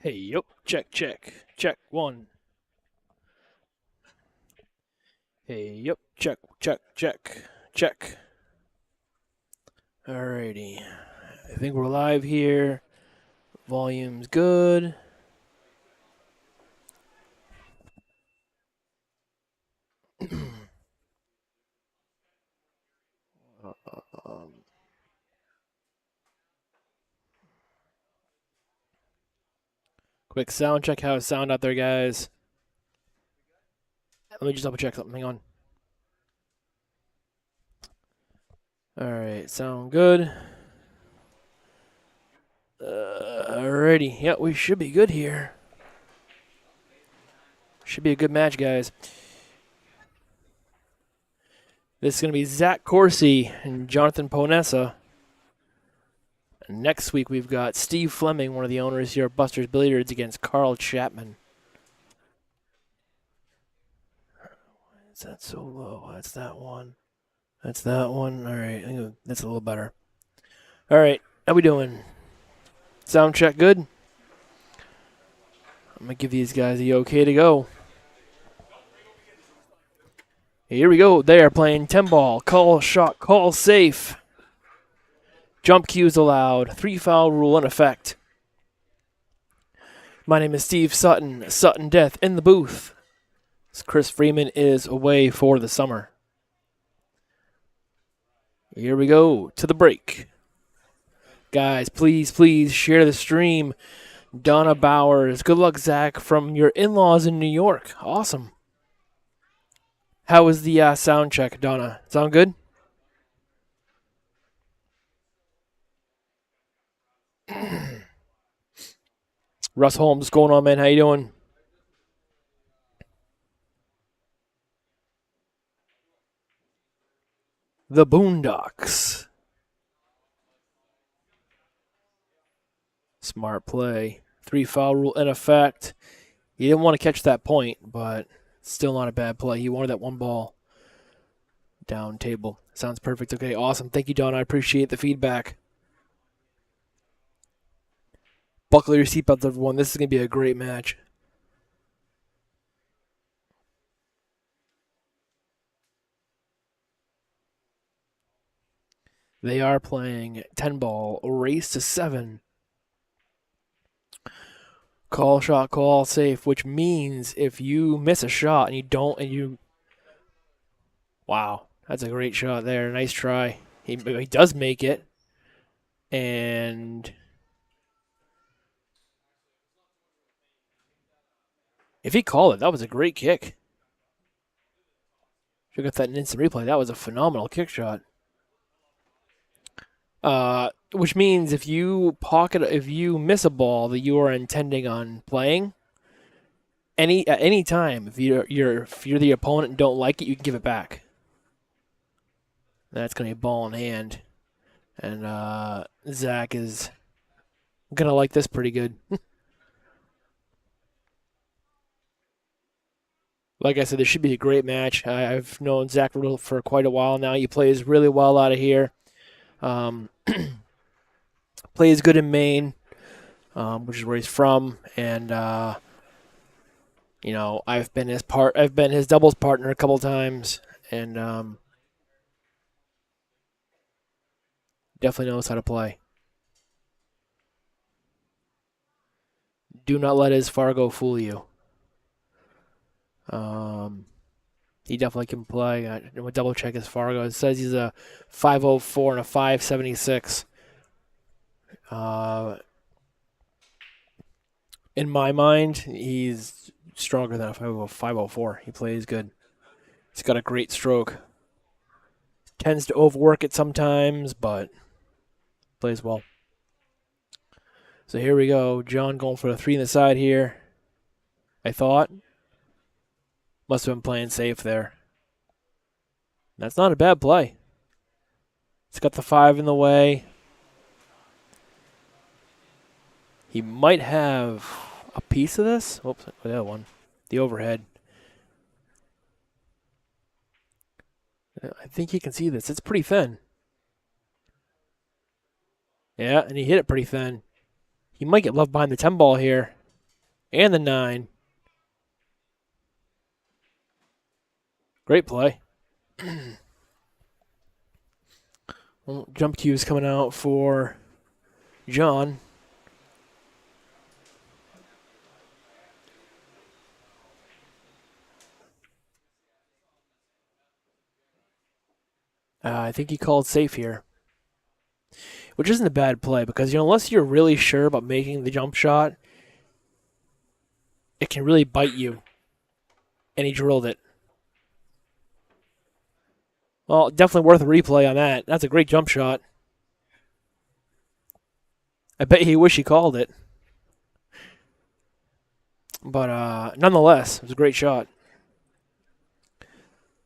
Hey, yup, check, check, check, one. Hey, yup, check, check, check, check. Alrighty, I think we're live here. Volume's good. Quick sound check. How's sound out there, guys? Let me just double check something. Hang on. Alright, sound good. Alrighty, yeah, we should be good here. Should be a good match, guys. This is going to be Zach Courcy and Jonathan Poanessa. Next week, we've got Steve Fleming, one of the owners here at Busters Billiards, against Carl Chapman. Why is that so low? That's that one. That's that one. All right, I think that's a little better. All right, how we doing? Sound check good? I'm going to give these guys the okay to go. Here we go. They are playing 10 ball. Call shot, call safe. Jump cues allowed. 3 foul rule in effect. My name is Steve Sutton. Sutton Death in the booth. Chris Freeman is away for the summer. Here we go to the break. Guys, please, please share the stream. Donna Bowers. Good luck, Zach, from your in-laws in New York. Awesome. How was the sound check, Donna? Sound good? Russ Holmes, what's going on, man? How you doing? The Boondocks. Smart play. 3 foul rule in effect. He didn't want to catch that point, but still not a bad play. He wanted that one ball down table. Sounds perfect. Okay, awesome. Thank you, Don. I appreciate the feedback. Buckle your seatbelts, everyone. This is going to be a great match. They are playing 10 ball, race to 7. Call shot, call safe, which means if you miss a shot and you don't, and you... Wow, that's a great shot there. Nice try. He does make it. And... if he called it, that was a great kick. Should have got that in instant replay. That was a phenomenal kick shot. Which means if you miss a ball that you are intending on playing, at any time, if you're the opponent and don't like it, you can give it back. That's gonna be a ball in hand, and Zach is gonna like this pretty good. Like I said, this should be a great match. I've known Zach for quite a while now. He plays really well out of here. Plays good in Maine, which is where he's from, and you know, I've been his doubles partner a couple times, and definitely knows how to play. Do not let his Fargo fool you. He definitely can play. I'm gonna double check his Fargo. It says he's a 504 and a 576. In my mind, he's stronger than a 504. He plays good. He's got a great stroke. Tends to overwork it sometimes, but plays well. So here we go. John going for a 3 in the side here. I thought. Must have been playing safe there. That's not a bad play. It's got the 5 in the way. He might have a piece of this. Oops, that one. The overhead. I think you can see this. It's pretty thin. Yeah, and he hit it pretty thin. He might get love behind the 10 ball here. And the 9. Great play. Well, jump cue is coming out for Jon. I think he called safe here, which isn't a bad play because unless you're really sure about making the jump shot, it can really bite you. And he drilled it. Well, definitely worth a replay on that. That's a great jump shot. I bet he wish he called it. But nonetheless, it was a great shot.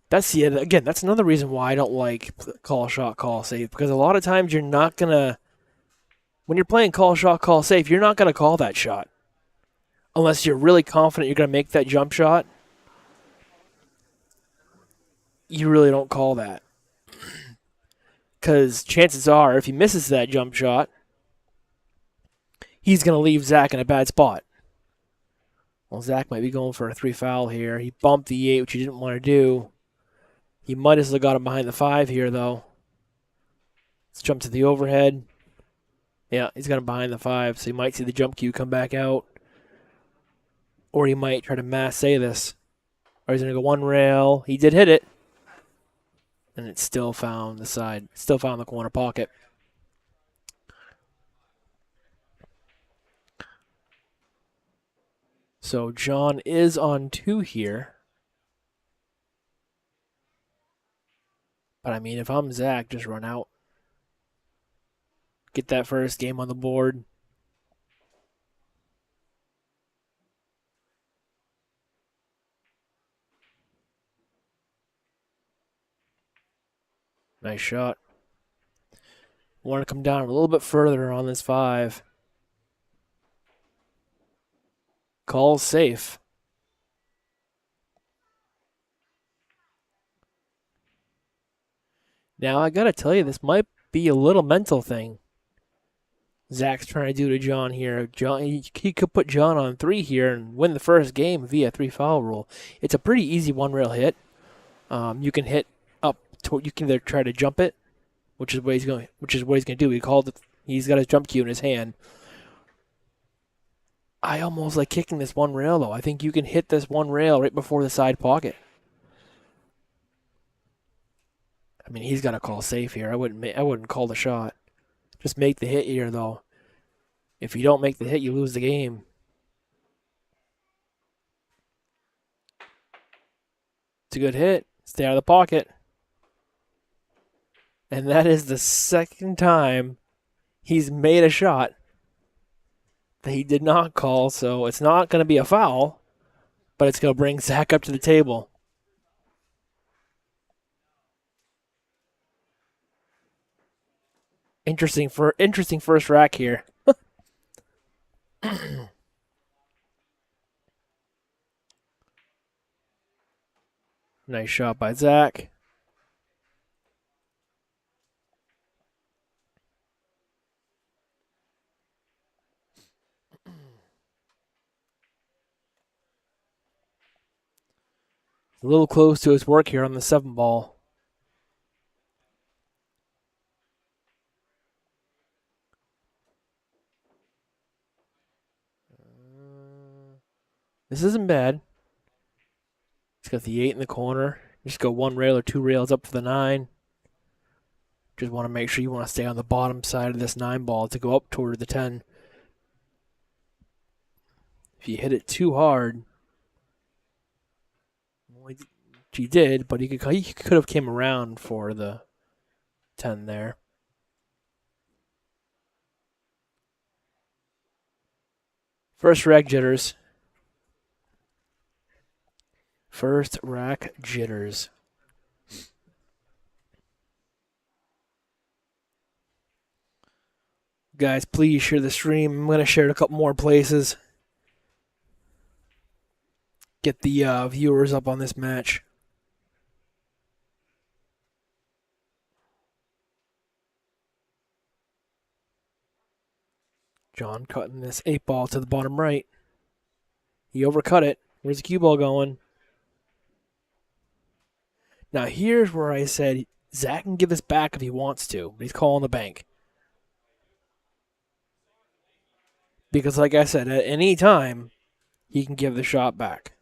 That's that's another reason why I don't like call shot, call safe, because a lot of times you're not gonna, when you're playing call shot, call safe, you're not gonna call that shot unless you're really confident you're gonna make that jump shot. You really don't call that because chances are, if he misses that jump shot, he's gonna leave Zach in a bad spot. Well, Zach might be going for a 3 foul here. He bumped the 8, which he didn't want to do. He might as well got him behind the 5 here, though. Let's jump to the overhead. Yeah, he's got him behind the 5, so you might see the jump cue come back out. Or he might try to mass say this. Or he's going to go one rail. He did hit it. And it still found the side. Still found the corner pocket. So Jon is on 2 here. But I mean, if I'm Zach, just run out. Get that first game on the board. Nice shot. Want to come down a little bit further on this 5. Call safe. Now, I got to tell you, this might be a little mental thing Zach's trying to do to Jon here. He could put Jon on 3 here and win the first game via 3 foul rule. It's a pretty easy one rail hit. You can hit up. You can either try to jump it, which is what he's going. Which is what he's going to do. He called it. He's got his jump cue in his hand. I almost like kicking this one rail though. I think you can hit this one rail right before the side pocket. I mean, he's got to call safe here. I wouldn't call the shot. Just make the hit here though. If you don't make the hit, you lose the game. It's a good hit. Stay out of the pocket. And that is the second time he's made a shot that he did not call, so it's not going to be a foul, but it's going to bring Zach up to the table. Interesting first rack here. Nice shot by Zach. A little close to his work here on the 7 ball. This isn't bad. He's got the 8 in the corner. Just go 1 rail or 2 rails up for the 9. Just want to make sure you want to stay on the bottom side of this 9 ball to go up toward the 10. If you hit it too hard, well, he did, but he could have came around for the 10 there. First rack jitters. First rack jitters. Guys, please share the stream. I'm going to share it a couple more places. Get the viewers up on this match. Jon cutting this 8 ball to the bottom right. He overcut it. Where's the cue ball going? Now here's where I said Zach can give this back if he wants to, but he's calling the bank. Because like I said, at any time, he can give the shot back.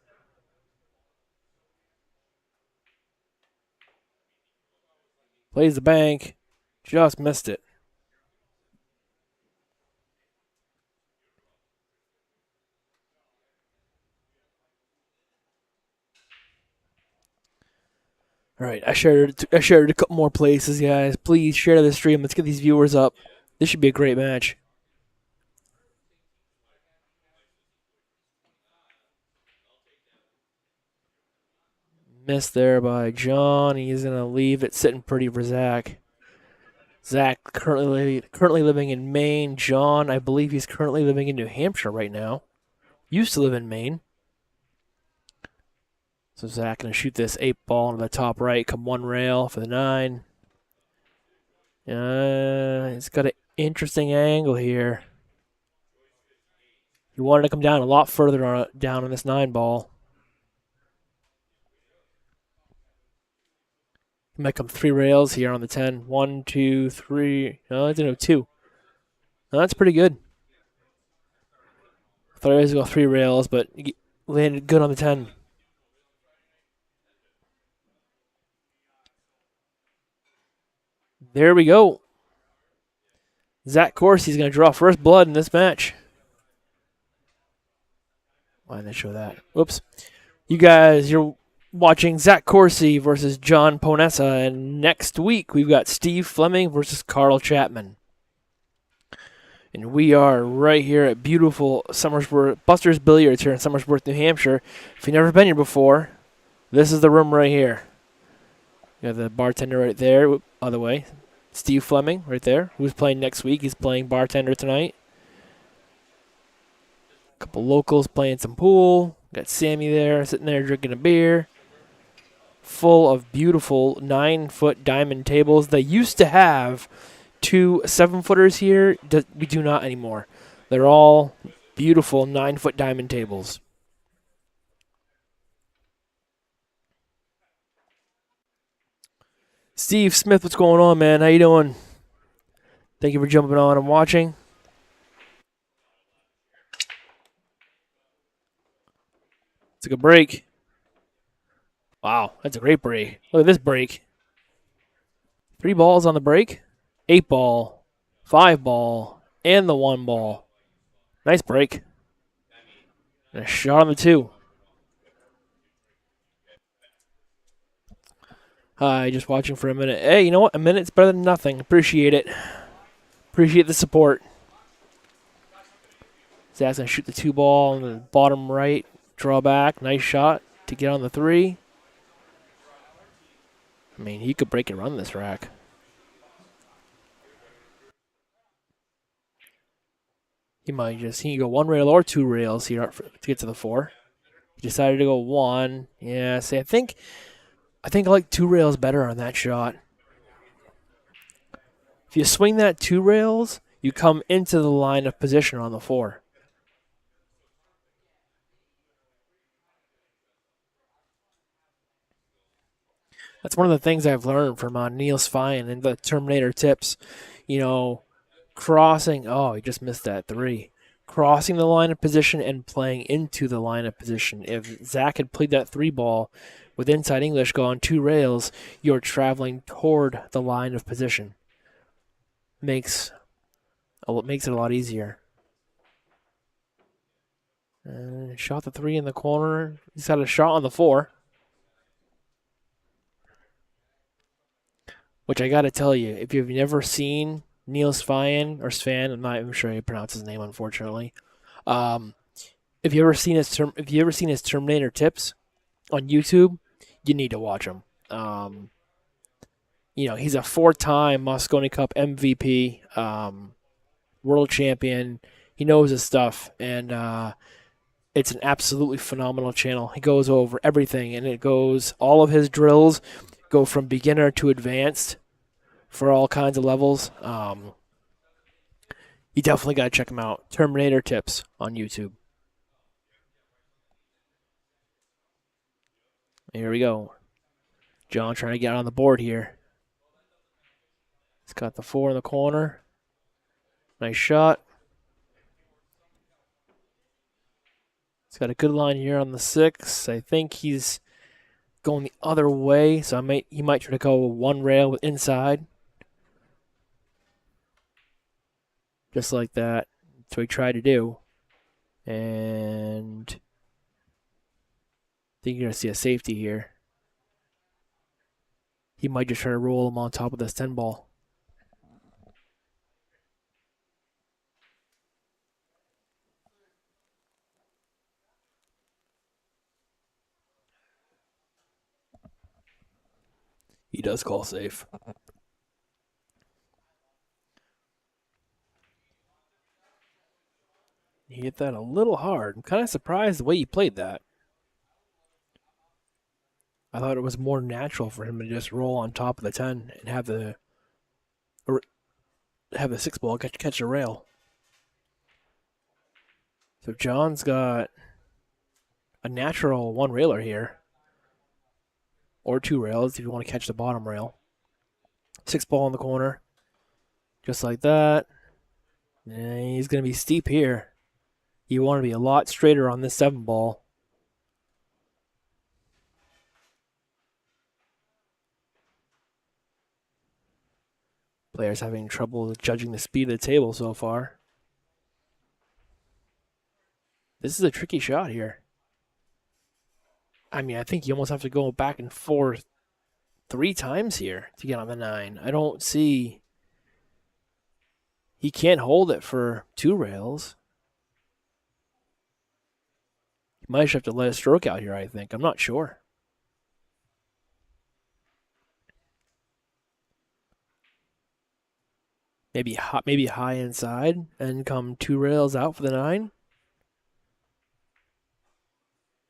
Plays the bank. Just missed it. All right, I shared a couple more places, guys. Please share the stream. Let's get these viewers up. This should be a great match. Missed there by John. He's gonna leave it sitting pretty for Zach. Zach currently living in Maine. John, I believe he's currently living in New Hampshire right now. Used to live in Maine. So Zach gonna shoot this 8-ball into the top right. Come one rail for the 9. It's got an interesting angle here. He wanted to come down a lot further down on this 9-ball. He might come 3 rails here on the 10. 1, 2, 3. No, I didn't know 2. No, that's pretty good. I thought I was going to go 3 rails, but he landed good on the 10. There we go. Zach Courcy's going to draw first blood in this match. Why didn't they show that? Whoops. You guys, you're watching Zach Courcy versus Jon Poanessa, and next week we've got Steve Fleming versus Carl Chapman. And we are right here at beautiful Busters Billiards here in Somersworth, New Hampshire. If you've never been here before, this is the room right here. You got the bartender right there, other way. Steve Fleming right there, who's playing next week. He's playing bartender tonight. A couple locals playing some pool. Got Sammy there, sitting there drinking a beer. Full of beautiful 9-foot diamond tables. They used to have 2 7-footers here. We do not anymore. They're all beautiful 9-foot diamond tables. Steve Smith, what's going on, man? How you doing? Thank you for jumping on and watching. Took a break. Wow, that's a great break. Look at this break. 3 balls on the break. 8-ball, 5-ball, and the 1-ball. Nice break. And a shot on the 2. Hi, just watching for a minute. Hey, you know what? A minute's better than nothing. Appreciate it. Appreciate the support. Zach's going to shoot the 2-ball on the bottom right. Draw back. Nice shot to get on the 3. I mean, he could break and run this rack. He can go 1 rail or 2 rails here to get to the 4. He decided to go 1. Yeah, see, I think I like 2 rails better on that shot. If you swing that 2 rails, you come into the line of position on the 4. That's one of the things I've learned from Neil Svian and the Terminator tips. You know, crossing. Oh, he just missed that 3. Crossing the line of position and playing into the line of position. If Zach had played that 3-ball with inside English, go on 2 rails, you're traveling toward the line of position. Makes it a lot easier. Shot the 3 in the corner. He's got a shot on the 4. Which I got to tell you, if you've never seen Neil Svian, or Svan, I'm not even sure how you pronounce his name, unfortunately. If you ever seen his Terminator tips on YouTube, you need to watch them. He's a 4-time Mosconi Cup MVP, world champion. He knows his stuff, and it's an absolutely phenomenal channel. He goes over everything, and all of his drills go from beginner to advanced for all kinds of levels. You definitely got to check him out. Terminator tips on YouTube. Here we go. Jon trying to get on the board here. He's got the 4 in the corner. Nice shot. He's got a good line here on the 6. I think he's going the other way, so he might try to go one rail with inside. Just like that. That's what he tried to do. And I think you're going to see a safety here. He might just try to roll him on top of this 10 ball. He does call safe. He hit that a little hard. I'm kind of surprised the way he played that. I thought it was more natural for him to just roll on top of the 10 and have the 6 ball catch a rail. So Jon's got a natural 1 railer here. Or 2 rails if you want to catch the bottom rail. 6 ball in the corner. Just like that. And he's going to be steep here. You want to be a lot straighter on this 7 ball. Players having trouble judging the speed of the table so far. This is a tricky shot here. I mean, I think you almost have to go back and forth 3 times here to get on the 9. I don't see... He can't hold it for 2 rails. He might just have to let a stroke out here, I think. I'm not sure. Maybe high inside and come 2 rails out for the 9.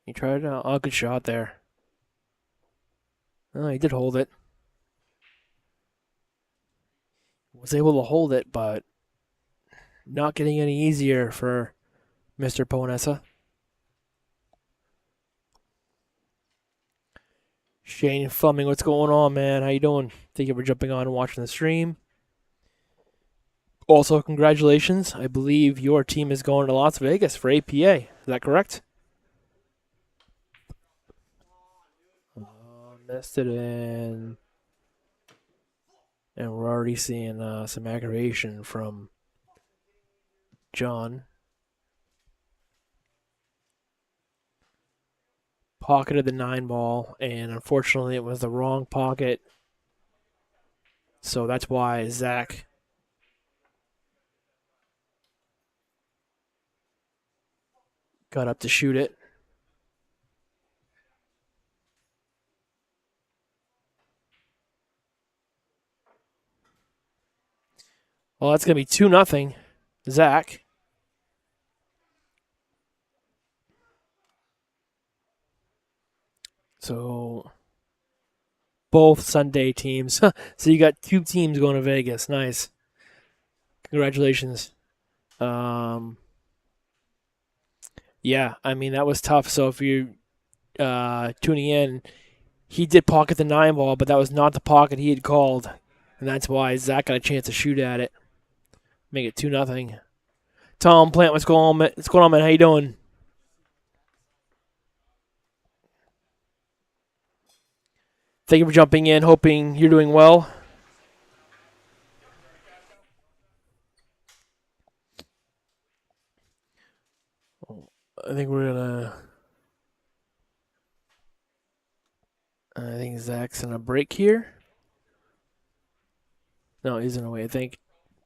He tried it out. Oh, good shot there. Oh, he did hold it. Was able to hold it, but not getting any easier for Mr. Poanessa. Shane Fleming, what's going on, man? How you doing? Thank you for jumping on and watching the stream. Also, congratulations. I believe your team is going to Las Vegas for APA. Is that correct? Missed it in. And we're already seeing some aggravation from Jon. Pocketed the 9 ball, and unfortunately it was the wrong pocket. So that's why Zach got up to shoot it. Well, that's going to be 2-0, Zach. So, both Sunday teams. So you got 2 teams going to Vegas. Nice. Congratulations. Yeah, I mean, that was tough. So if you're tuning in, he did pocket the 9 ball, but that was not the pocket he had called. And that's why Zach got a chance to shoot at it. Make it 2-0. Tom Plant, what's going on, man? How you doing? Thank you for jumping in. Hoping you're doing well. I think Zach's in a break here. No, he's in a way. I think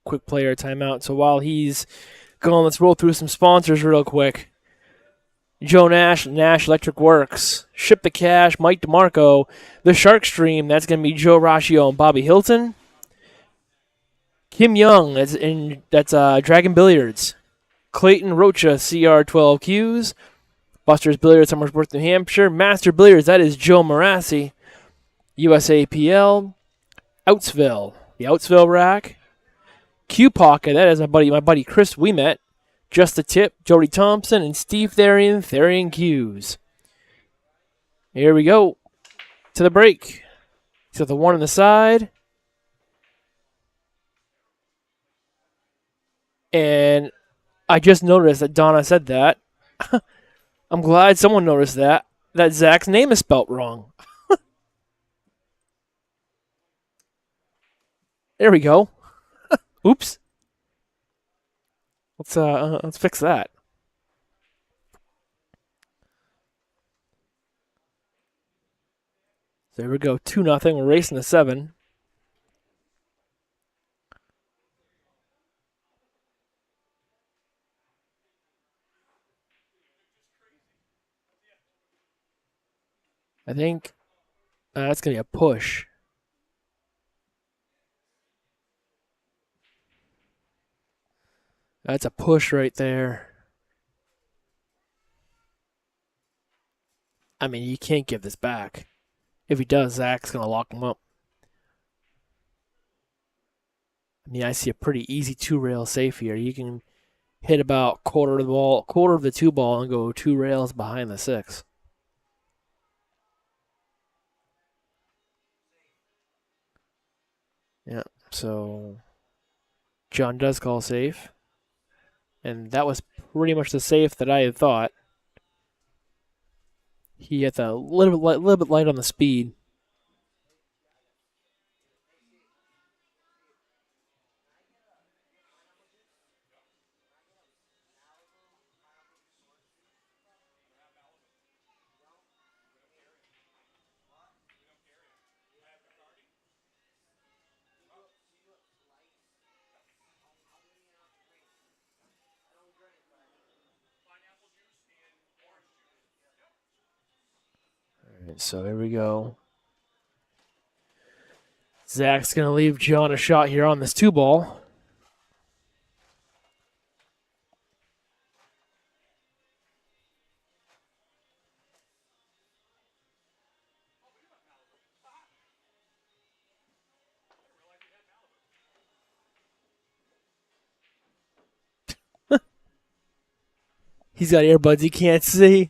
quick player timeout. So while he's going, let's roll through some sponsors real quick. Joe Nash, Nash Electric Works, Ship the Cash, Mike DeMarco, The Shark Stream, that's going to be Joe Raccio and Bobby Hilton. Kim Young, that's Dragon Billiards. Clayton Rocha, CR12Qs. Busters Billiards, Summersworth, New Hampshire. Master Billiards, that is Joe Marassi. USAPL. Outsville, the Outsville Rack. Q Pocket, that is my buddy Chris we met. Just a Tip, Jody Thompson, and Steve Therian Qs. Here we go. to the break. He's got the 1 on the side. And I just noticed that Donna said that. I'm glad someone noticed that. That Zach's name is spelt wrong. There we go. Oops. Let's fix that. There we go. 2-0. We're racing to 7. I think that's gonna be a push. That's a push right there. I mean, you can't give this back. If he does, Zach's gonna lock him up. I mean, I see a pretty easy 2-rail safe here. You can hit about quarter of the 2 ball, and go 2 rails behind the 6. Yeah, so John does call safe. And that was pretty much the safe that I had thought. He had a little bit light on the speed. All right, so here we go. Zach's going to leave John a shot here on this 2 ball. He's got earbuds he can't see.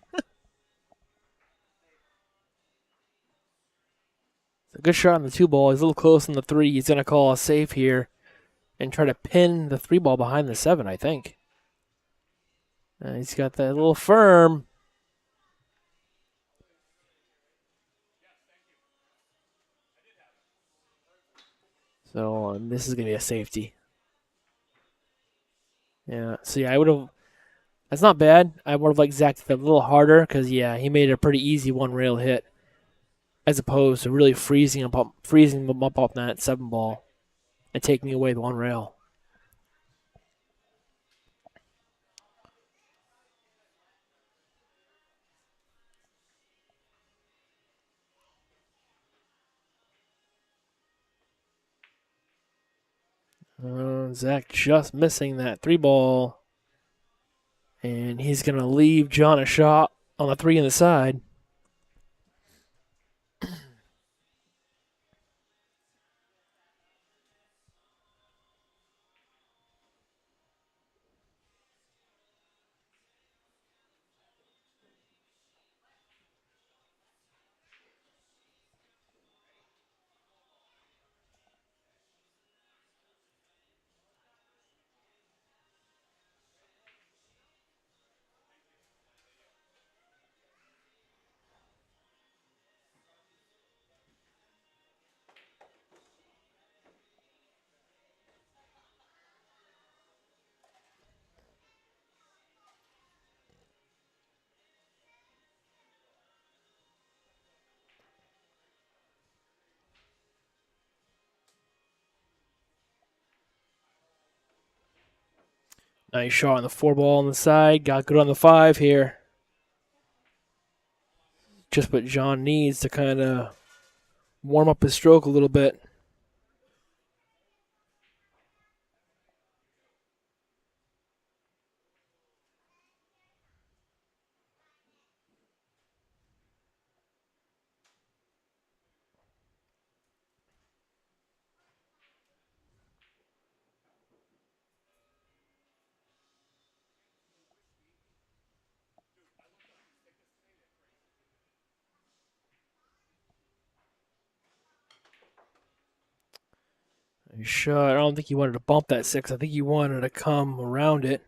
It's a good shot on the 2 ball. He's a little close on the 3. He's going to call a safe here and try to pin the 3 ball behind the 7, I think. He's got that little firm. So this is going to be a safety. Yeah, so yeah, I would have. That's not bad. I would have liked Zach to be a little harder because, yeah, he made a pretty easy 1-rail hit as opposed to really freezing him up on that 7 ball and taking away the 1 rail. Zach just missing that 3 ball. And he's going to leave John a shot on the 3 on the side. Nice shot on the 4 ball on the side. Got good on the 5 here. Just what John needs to kind of warm up his stroke a little bit. Nice shot. I don't think he wanted to bump that 6. I think he wanted to come around it.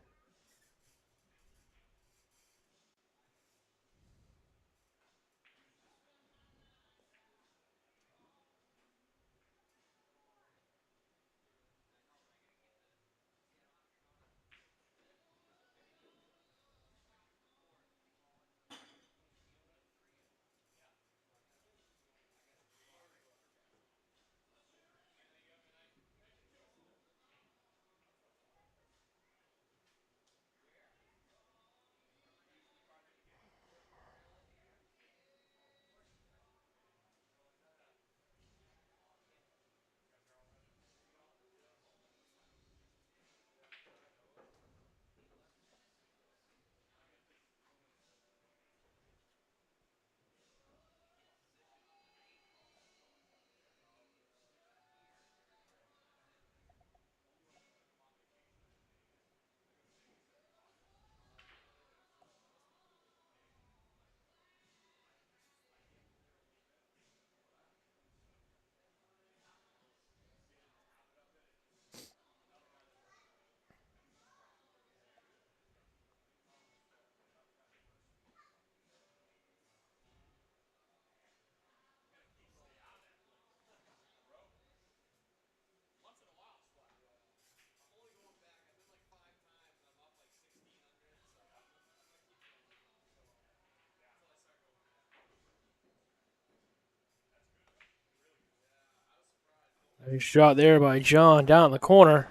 Nice shot there by Jon down in the corner.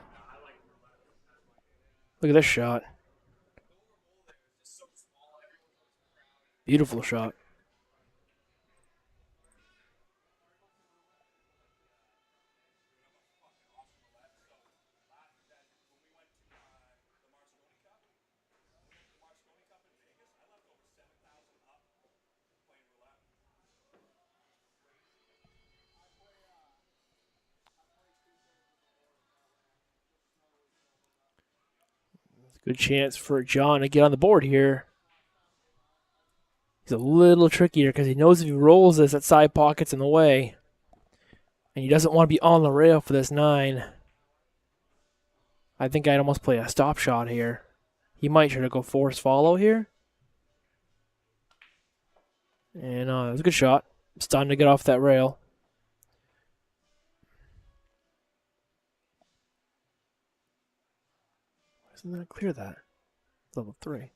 Look at this shot. Beautiful shot. Good chance for Jon to get on the board here. He's a little trickier because he knows if he rolls this, that side pocket's in the way. And he doesn't want to be on the rail for this 9. I think I'd almost play a stop shot here. He might try to go force follow here. And it was a good shot. It's time to get off that rail. Why isn't that clear that? Level 3.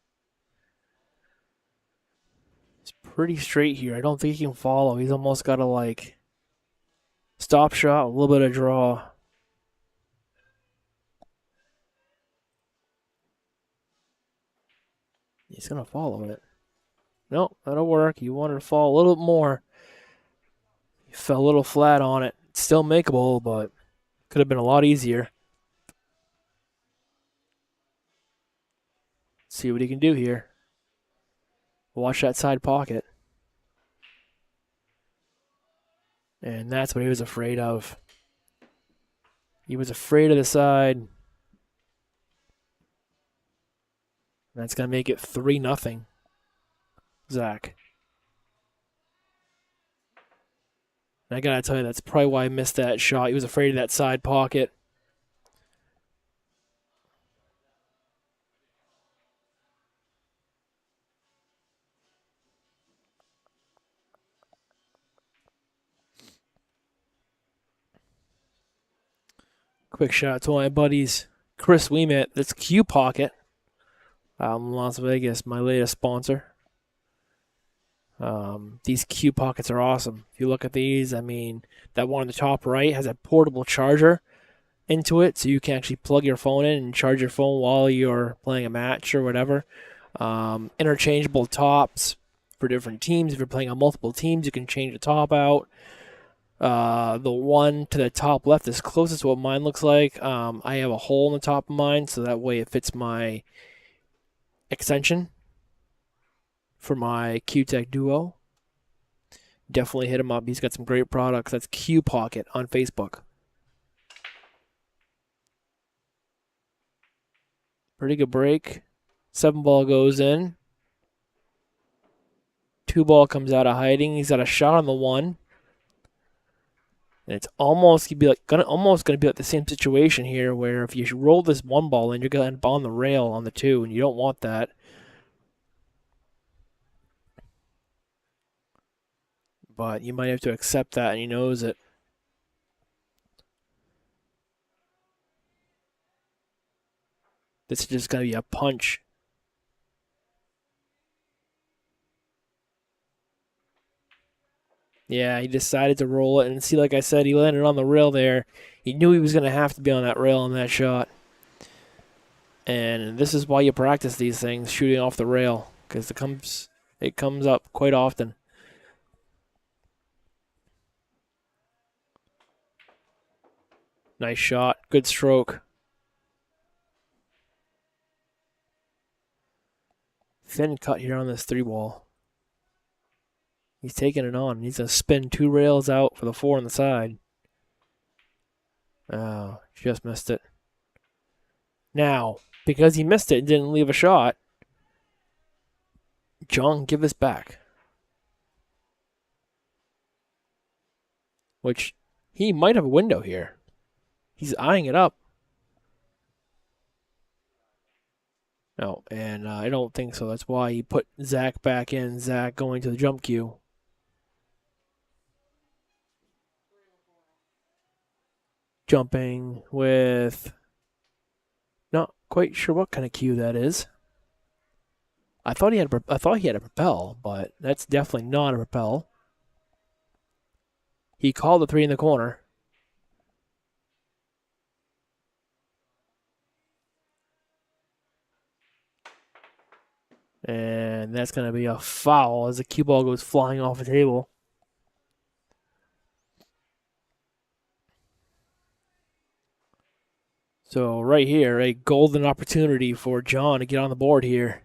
It's pretty straight here. I don't think he can follow. He's almost got to like stop shot, a little bit of draw. He's going to follow it. Nope, that'll work. He wanted to fall a little bit more. He fell a little flat on it. It's still makeable, but could have been a lot easier. See what he can do here. Watch that side pocket. And that's what he was afraid of. He was afraid of the side. That's going to make it 3-0. Zach. And I got to tell you, that's probably why I missed that shot. He was afraid of that side pocket. Quick shout to my buddies, Chris Weemet. That's Q Pocket. Las Vegas, my latest sponsor. These Q Pockets are awesome. If you look at these, I mean, that one on the top right has a portable charger into it, so you can actually plug your phone in and charge your phone while you're playing a match or whatever. Interchangeable tops for different teams. If you're playing on multiple teams, you can change the top out. The one to the top left is closest to what mine looks like. I have a hole in the top of mine, so that way it fits my extension for my Q-Tech Duo. Definitely hit him up. He's got some great products. That's Q Pocket on Facebook. Pretty good break. 7 ball goes in. 2 ball comes out of hiding. He's got a shot on the 1. And it's almost gonna be like the same situation here, where if you roll this one ball in, you're gonna end up on the rail on the 2, and you don't want that. But you might have to accept that, and he knows it. This is just gonna be a punch. Yeah, he decided to roll it, and see, like I said, he landed on the rail there. He knew he was going to have to be on that rail on that shot. And this is why you practice these things, shooting off the rail, because it comes up quite often. Nice shot, good stroke. Thin cut here on this 3-ball. He's taking it on. He's going to spin 2 rails out for the 4 on the side. Oh, just missed it. Now, because he missed it and didn't leave a shot, Jon give this back. Which, he might have a window here. He's eyeing it up. No, and I don't think so. That's why he put Zach back in. Zach going to the jump cue. Jumping with... Not quite sure what kind of cue that is. I thought he had a propel, but that's definitely not a propel. He called the 3 in the corner. And that's going to be a foul as the cue ball goes flying off the table. So right here, a golden opportunity for Jon to get on the board here.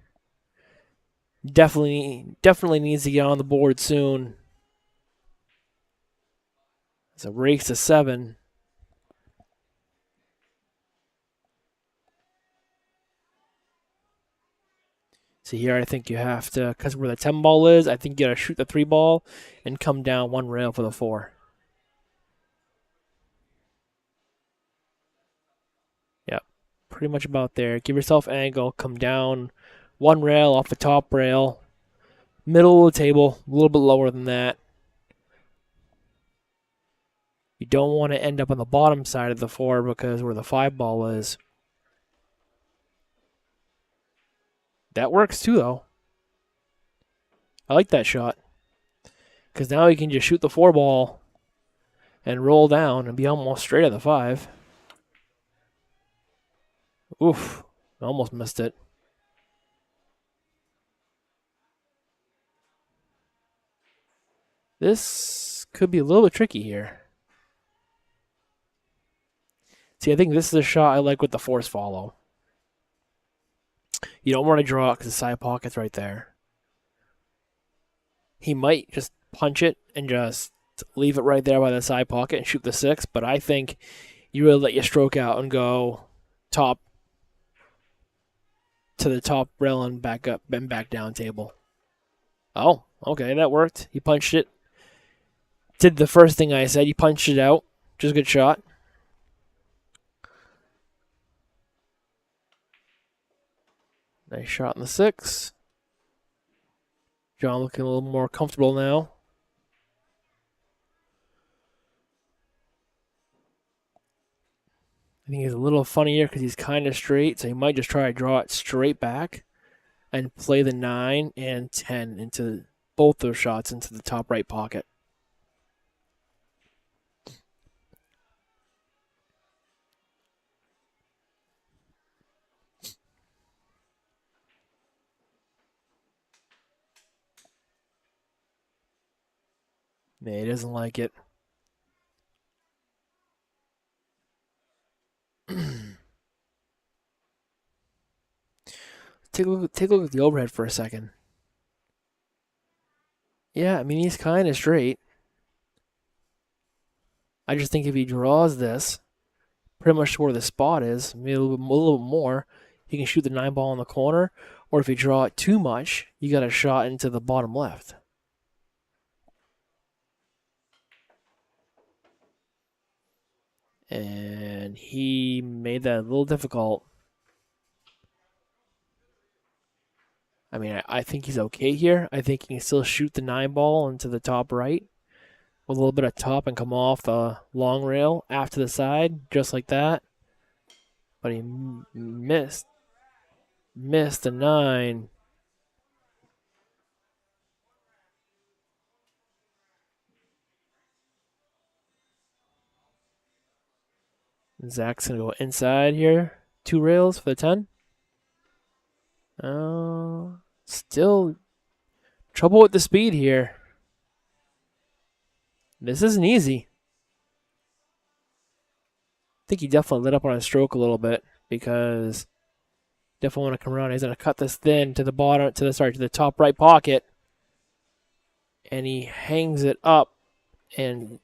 Definitely needs to get on the board soon. It's a race to 7. So here I think you have to, because where the 10 ball is, I think you got to shoot the 3 ball and come down 1 rail for the 4. Yep, pretty much about there. Give yourself angle, come down 1 rail off the top rail, middle of the table, a little bit lower than that. You don't want to end up on the bottom side of the 4 because where the 5 ball is. That works too, though. I like that shot. Because now you can just shoot the 4 ball and roll down and be almost straight at the 5. Oof, almost missed it. This could be a little bit tricky here. See, I think this is a shot I like with the force follow. You don't want to draw it because the side pocket's right there. He might just punch it and just leave it right there by the side pocket and shoot the 6, but I think you really let your stroke out and go top to the top rail and back up and back down table. Oh, okay, that worked. He punched it. Did the first thing I said. He punched it out. Just a good shot. Nice shot in the 6. Jon looking a little more comfortable now. I think he's a little funnier because he's kind of straight, so he might just try to draw it straight back and play the 9 and 10 into both those shots into the top right pocket. Yeah, he doesn't like it. Take a look at the overhead for a second. Yeah, I mean, he's kind of straight. I just think if he draws this, pretty much where the spot is, maybe a little bit more, he can shoot the 9 ball in the corner. Or if you draw it too much, you got a shot into the bottom left. And he made that a little difficult. I mean, I think he's okay here. I think he can still shoot the 9-ball into the top right with a little bit of top and come off the long rail after the side, just like that. But he missed the 9. Zach's going to go inside here. 2 rails for the 10. Still trouble with the speed here. This isn't easy. I think he definitely lit up on his stroke a little bit because definitely want to come around. He's going to cut this thin to the bottom, to the top right pocket. And he hangs it up, and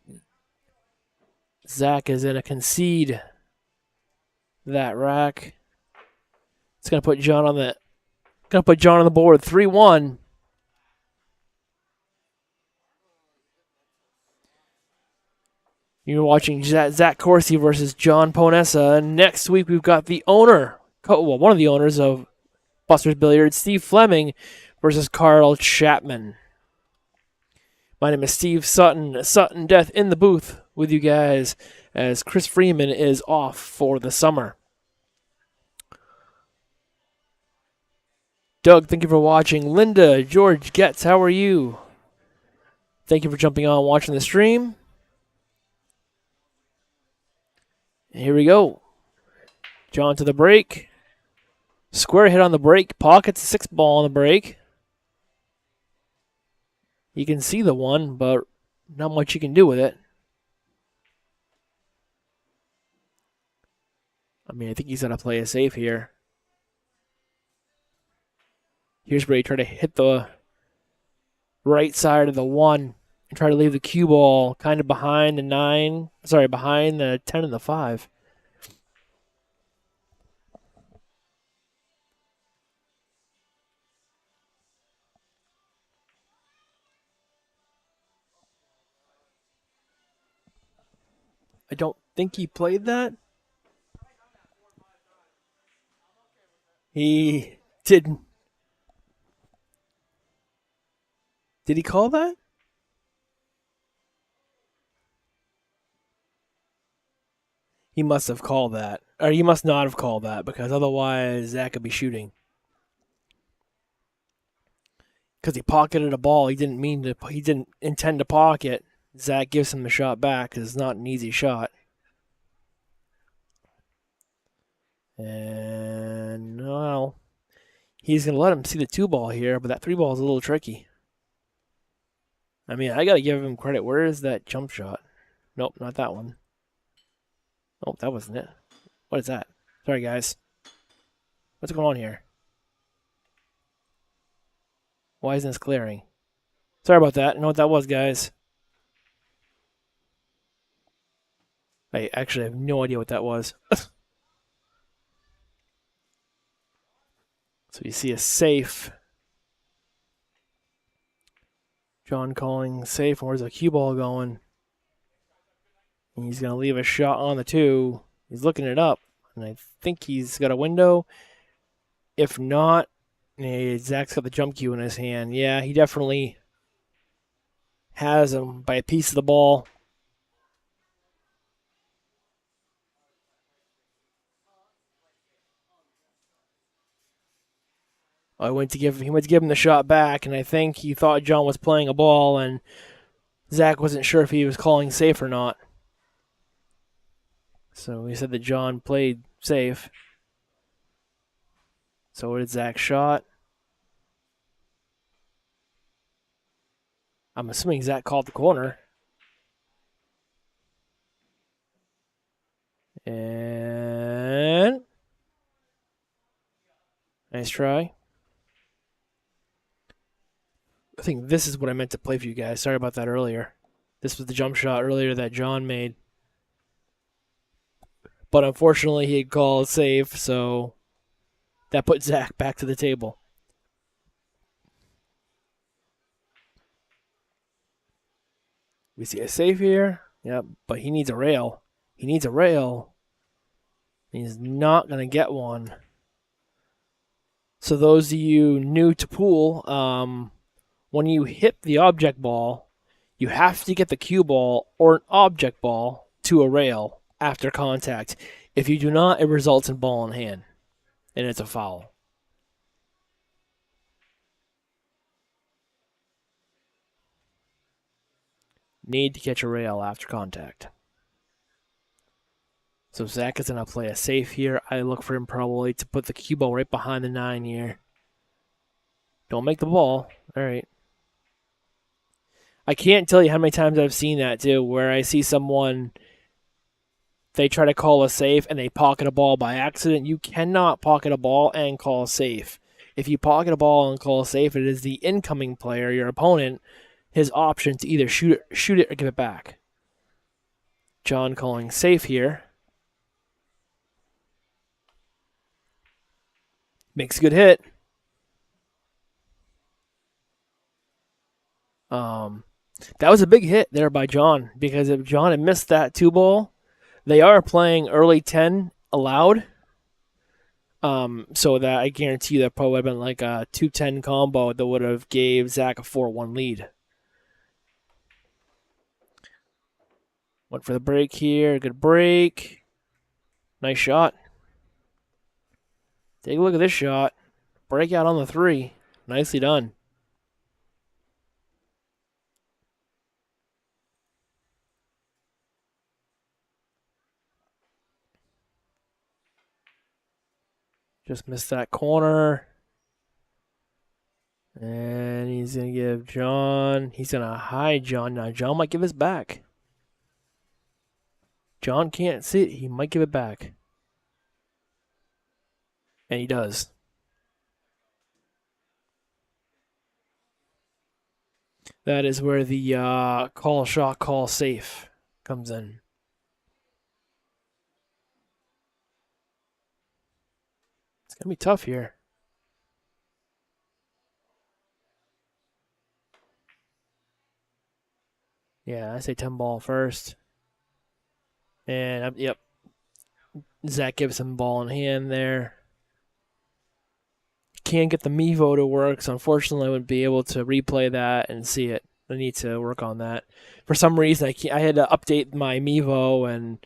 Zach is going to concede that rack. It's going to put Jon on the board 3-1. You're watching Zach Courcy versus Jon Poanessa. Next week we've got the owner, one of the owners of Busters Billiards, Steve Fleming, versus Carl Chapman. My name is Steve Sutton. Sutton Death in the booth with you guys as Chris Freeman is off for the summer. Doug, thank you for watching. Linda, George Getz, how are you? Thank you for jumping on and watching the stream. Here we go. Jon to the break. Square hit on the break. Pockets the 6-ball on the break. You can see the 1, but not much you can do with it. I mean, I think he's going to play it safe here. Here's where he tried to hit the right side of the 1 and try to leave the cue ball kind of behind the 9. Sorry, behind the 10 and the 5. I don't think he played that. He didn't. Did he call that? He must have called that. Or he must not have called that, because otherwise Zach could be shooting. Because he pocketed a ball he didn't intend to pocket. Zach gives him the shot back because it's not an easy shot. And, well, he's going to let him see the 2-ball here, but that 3-ball is a little tricky. I mean, I got to give him credit. Where is that jump shot? Nope, not that one. Oh, that wasn't it. What is that? Sorry, guys. What's going on here? Why isn't this clearing? Sorry about that. I know what that was, guys. I actually have no idea what that was. So you see a safe. Jon calling safe. Where's the cue ball going? And he's going to leave a shot on the 2. He's looking it up. And I think he's got a window. If not, Zach's got the jump cue in his hand. Yeah, he definitely has him by a piece of the ball. He went to give him the shot back, and I think he thought Jon was playing a ball, and Zach wasn't sure if he was calling safe or not. So he said that Jon played safe. So what did Zach shot? I'm assuming Zach called the corner. And nice try. I think this is what I meant to play for you guys. Sorry about that earlier. This was the jump shot earlier that Jon made. But unfortunately, he had called safe, so that put Zach back to the table. We see a safe here. Yep, but he needs a rail. He needs a rail. He's not going to get one. So those of you new to pool, when you hit the object ball, you have to get the cue ball or an object ball to a rail after contact. If you do not, it results in ball in hand, and it's a foul. Need to catch a rail after contact. So Zach is going to play a safe here. I look for him probably to put the cue ball right behind the 9 here. Don't make the ball. All right. I can't tell you how many times I've seen that, too, where I see someone, they try to call a safe and they pocket a ball by accident. You cannot pocket a ball and call a safe. If you pocket a ball and call a safe, it is the incoming player, your opponent, his option to either shoot it or give it back. Jon calling safe here. Makes a good hit. That was a big hit there by Jon, because if Jon had missed that 2-ball, they are playing early 10 allowed. So that I guarantee you that probably would have been like a 2-10 combo that would have gave Zach a 4-1 lead. Went for the break here. Good break. Nice shot. Take a look at this shot. Breakout on the 3. Nicely done. Just missed that corner. And he's going to give Jon. He's going to hide Jon. Now, Jon might give his back. Jon can't see it. He might give it back. And he does. That is where the call shot, call safe comes in. It's going to be tough here. Yeah, I say 10 ball first. And, yep. Zach gives him ball in hand there. Can't get the Mevo to work, so unfortunately I wouldn't be able to replay that and see it. I need to work on that. For some reason, I had to update my Mevo, and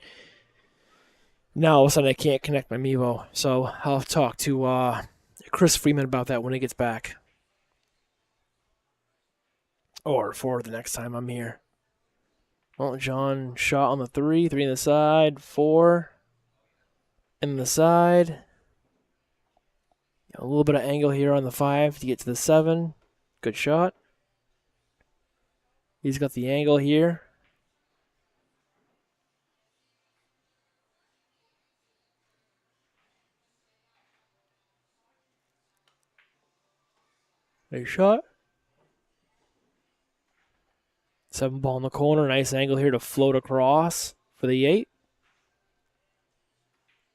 now all of a sudden I can't connect my Mevo. So I'll talk to Chris Freeman about that when he gets back. Or for the next time I'm here. Well, Jon shot on the 3 in the side, 4 in the side. A little bit of angle here on the 5 to get to the 7. Good shot. He's got the angle here. Nice shot. 7 ball in the corner. Nice angle here to float across for the 8.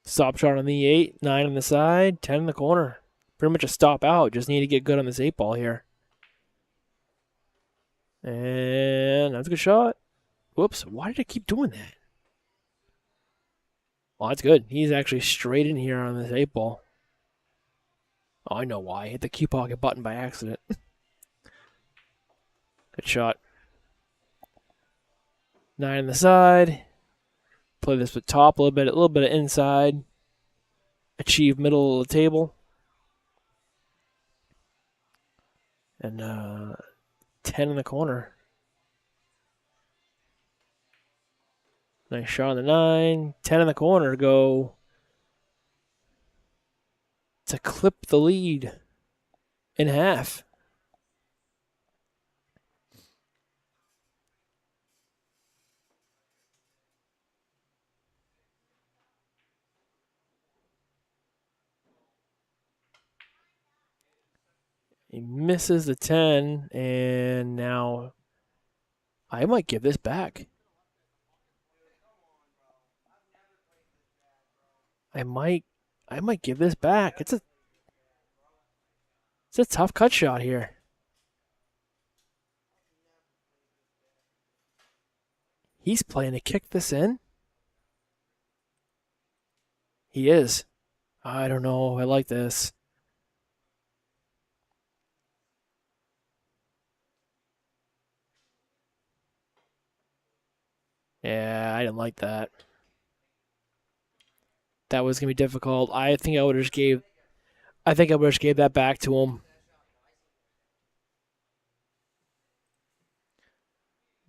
Stop shot on the 8. 9 on the side. 10 in the corner. Pretty much a stop out. Just need to get good on this 8 ball here. And that's a good shot. Whoops. Why did I keep doing that? Well, that's good. He's actually straight in here on this 8 ball. Oh, I know why. I hit the cue pocket button by accident. Good shot. 9 on the side. Play this with top a little bit of inside. Achieve middle of the table. And 10 in the corner. Nice shot on the 9. 10 in the corner. Go to clip the lead in half. He misses the 10, and now I might give this back. I might give this back. It's a tough cut shot here. He's playing to kick this in. He is. I don't know. I like this. Yeah, I didn't like that. That was gonna be difficult. I think I would have just gave. I think I would have just gave that back to him.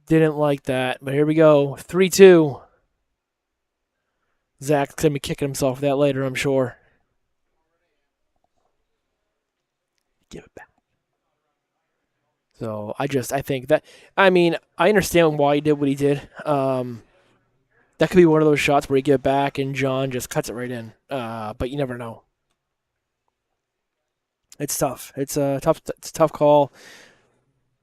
Didn't like that, but here we go. 3-2. Zach's gonna be kicking himself for that later, I'm sure. Give it back. So I think that. I mean, I understand why he did what he did. That could be one of those shots where you give it back and Jon just cuts it right in. But you never know. It's tough. It's a tough call.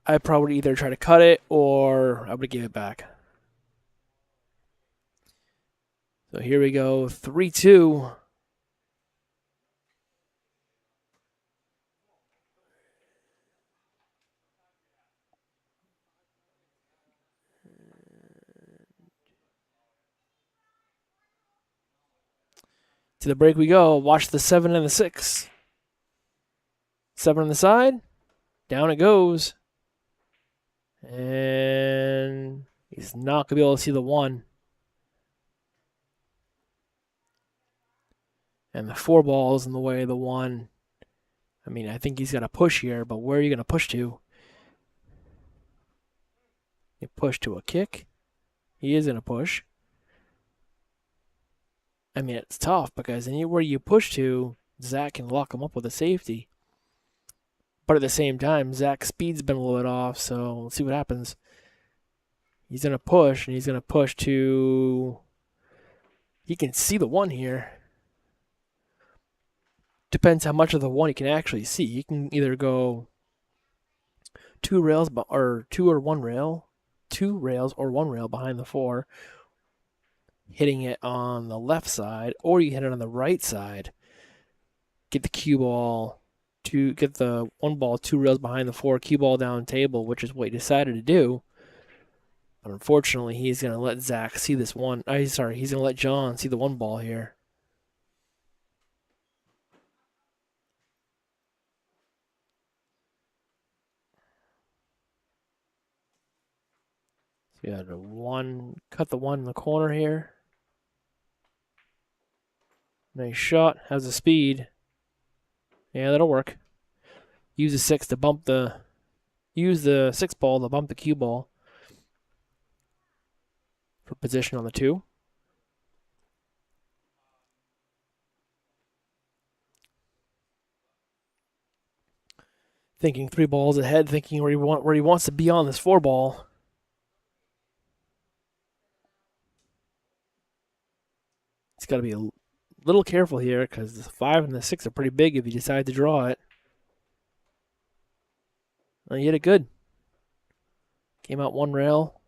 I probably either try to cut it or I would give it back. So here we go, 3-2. To the break we go. Watch the 7 and the 6. 7 on the side. Down it goes. And he's not going to be able to see the 1. And the 4 ball's in the way of the 1. I mean, I think he's got to push here, but where are you going to push to? You push to a kick. He is going to push. I mean, it's tough because anywhere you push to, Zach can lock him up with a safety. But at the same time, Zach's speed's been a little bit off, so let's see what happens. He's going to push, and he's going to push to... He can see the 1 here. Depends how much of the 1 he can actually see. He can either go 2 rails, or 2 or 1 rail. 2 rails or 1 rail behind the 4. Hitting it on the left side, or you hit it on the right side. Get the cue ball... to get the 1 ball 2 rails behind the 4, cue ball down table, which is what he decided to do. But unfortunately, he's going to let Zach see this 1. He's going to let Jon see the 1 ball here. So you had a 1, cut the 1 in the corner here. Nice shot, has the speed. Yeah, that'll work. Use the 6 to bump the... Use the 6 ball to bump the cue ball. For position on the 2. Thinking 3 balls ahead, thinking where he wants to be on this 4 ball. He's got to be a little careful here because the 5 and the 6 are pretty big if you decide to draw it. Well, you hit it good. Came out 1 rail.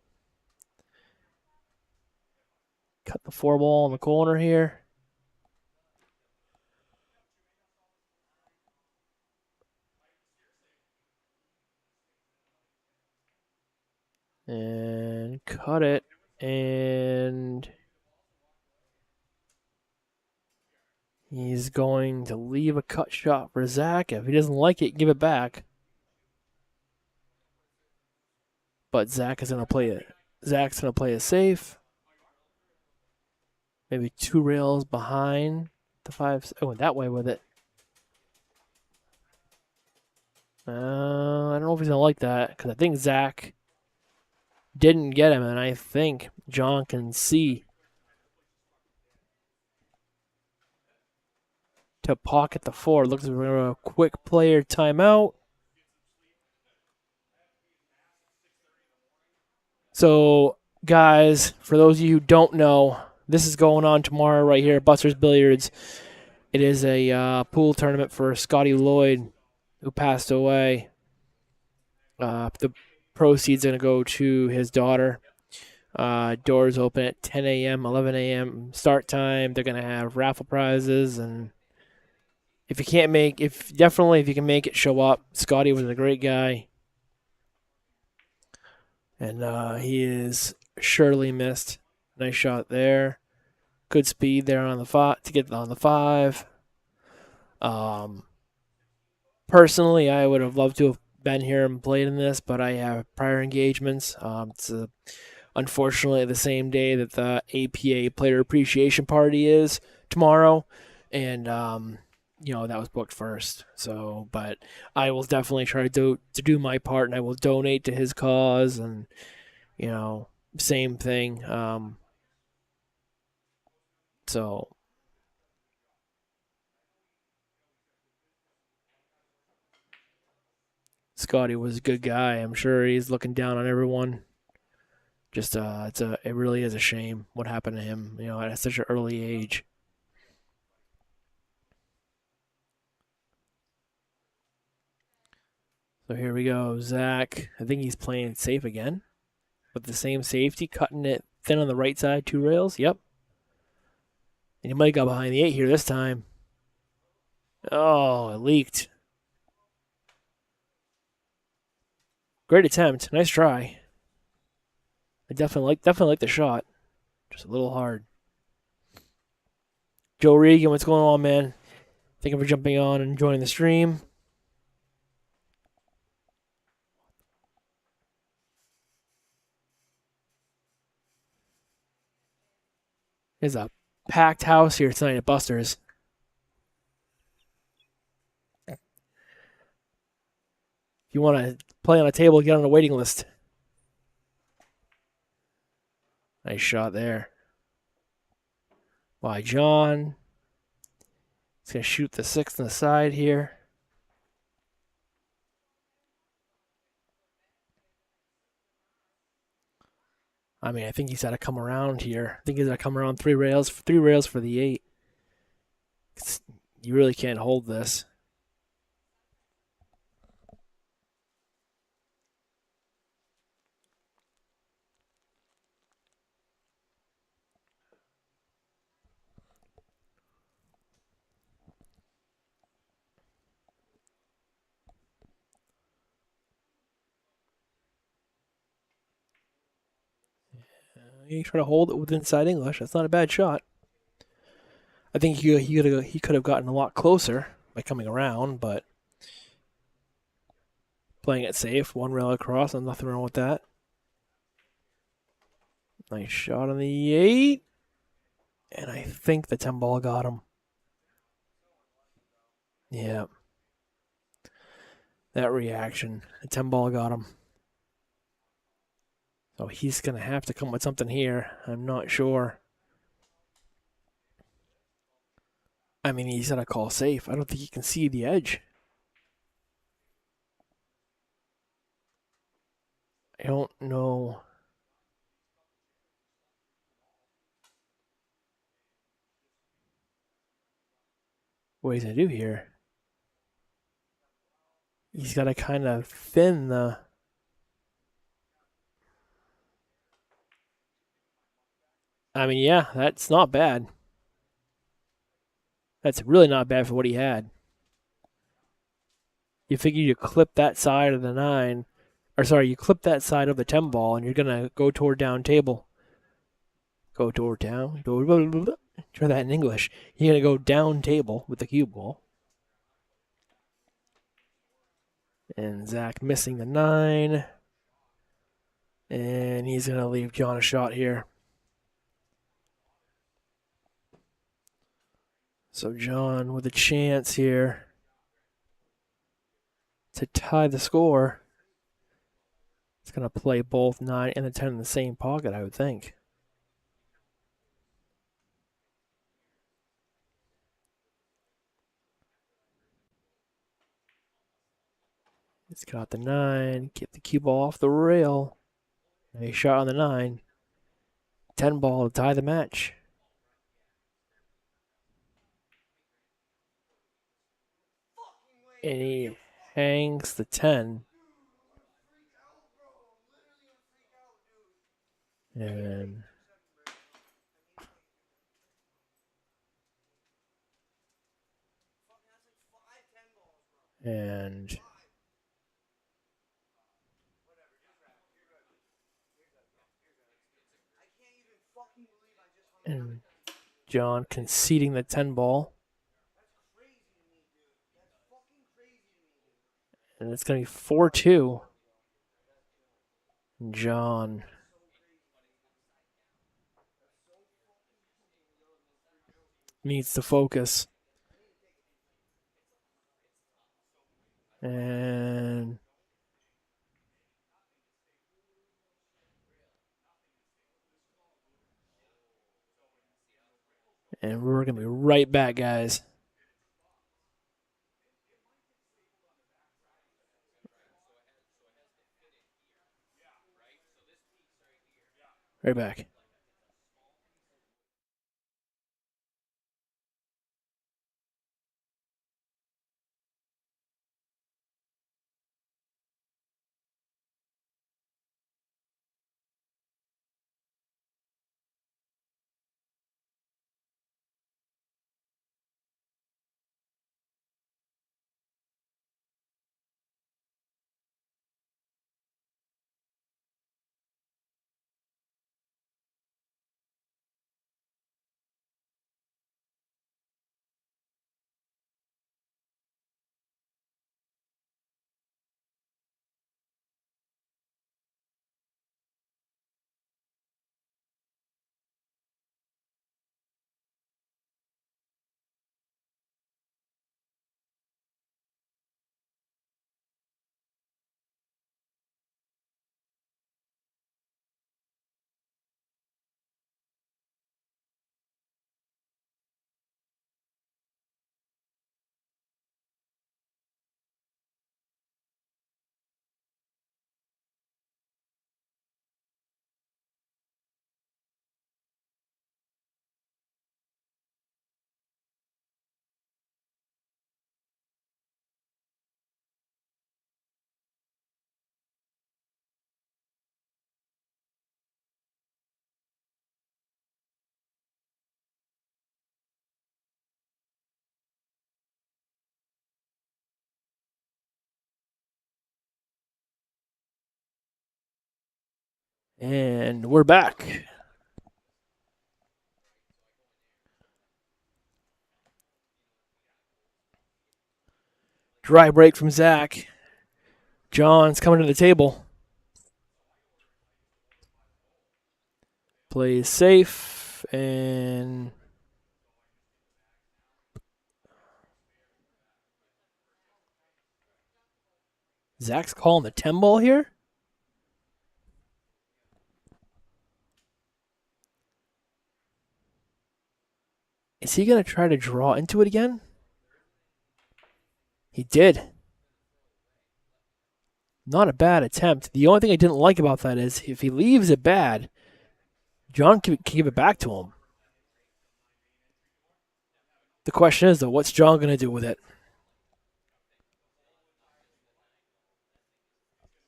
Cut the 4 ball in the corner here. And cut it. And he's going to leave a cut shot for Zach. If he doesn't like it, give it back. But Zach is going to play it. Zach's going to play it safe. Maybe 2 rails behind the 5. Oh, went that way with it. I don't know if he's going to like that because I think Zach didn't get him, and I think Jon can see to pocket the 4. Looks like we're going to a quick player timeout. So, guys, for those of you who don't know, this is going on tomorrow right here at Busters Billiards. It is a pool tournament for Scotty Lloyd, who passed away. The proceeds are going to go to his daughter. Doors open at 10 a.m., 11 a.m. start time. They're going to have raffle prizes, and if you can make it, show up. Scotty was a great guy, and he is surely missed. Nice shot there. Good speed there on the five to get on the five. Personally, I would have loved to have been here and played in this, but I have prior engagements. It's unfortunately the same day that the APA Player Appreciation Party is tomorrow, and that was booked first. So, but I will definitely try to do my part, and I will donate to his cause, and same thing. So Scotty was a good guy. I'm sure he's looking down on everyone. Just it really is a shame what happened to him, at such an early age. So here we go, Zach. I think he's playing safe again with the same safety, cutting it thin on the right side, 2 rails. Yep. And he might have got behind the 8 here this time. Oh, it leaked. Great attempt. Nice try. I definitely like the shot. Just a little hard. Joe Regan, what's going on, man? Thank you for jumping on and joining the stream. There's a packed house here tonight at Busters. If you want to play on a table, get on a waiting list. Nice shot there. By John. He's going to shoot the 6 on the side here. I mean, I think he's got to come around here. I think he's got to come around 3 rails for the 8. You really can't hold this. You try to hold it with inside English. That's not a bad shot. I think he could have gotten a lot closer by coming around, but playing it safe, 1 rail across, and nothing wrong with that. Nice shot on the 8. And I think the 10 ball got him. Yeah. That reaction. The 10 ball got him. So he's going to have to come with something here. I'm not sure. I mean, he's going to call safe. I don't think he can see the edge. I don't know. What he's going to do here. He's got to kind of thin the... I mean, yeah, that's not bad. That's really not bad for what he had. You figure you clip that side of the 9, or sorry, you clip that side of the 10 ball, and you're going to go toward down table. Go toward down. Try that in English. You're going to go down table with the cue ball. And Zach missing the 9. And he's going to leave John a shot here. So John with a chance here to tie the score. It's going to play both 9 and the 10 in the same pocket, I would think. He's got the 9. Get the cue ball off the rail. Nice shot on the 9. 10 ball to tie the match. And he hangs the 10. And Jon conceding the 10 ball. And it's going to be 4-2. Jon. Needs to focus. And we're going to be right back, guys. Right back. And we're back. Dry break from Zach. Jon's coming to the table. Plays safe and Zach's calling the 10 ball here. Is he going to try to draw into it again? He did. Not a bad attempt. The only thing I didn't like about that is if he leaves it bad, Jon can give it back to him. The question is, though, what's Jon going to do with it?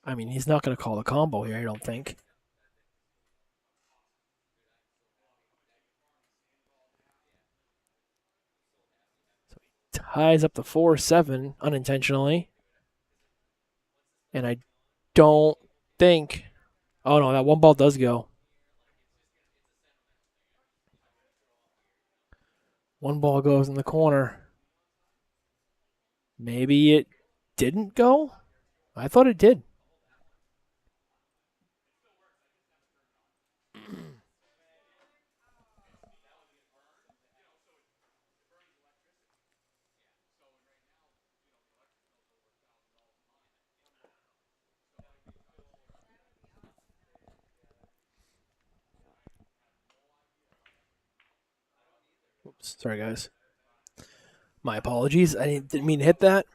I mean, he's not going to call the combo here, I don't think. So he ties up the 4-7 unintentionally. And I don't think... Oh, no, that one ball does go. One ball goes in the corner. Maybe it didn't go? I thought it did. Oops, sorry, guys. My apologies. I didn't mean to hit that.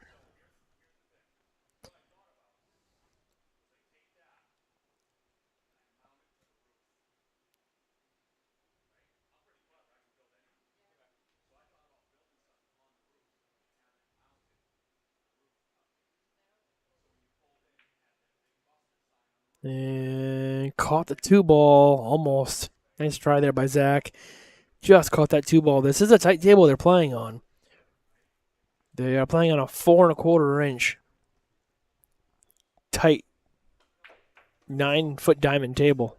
And caught the 2 ball almost. Nice try there by Zach. Just caught that 2 ball. This is a tight table they're playing on. They are playing on a 4 1/4 inch tight 9-foot diamond table.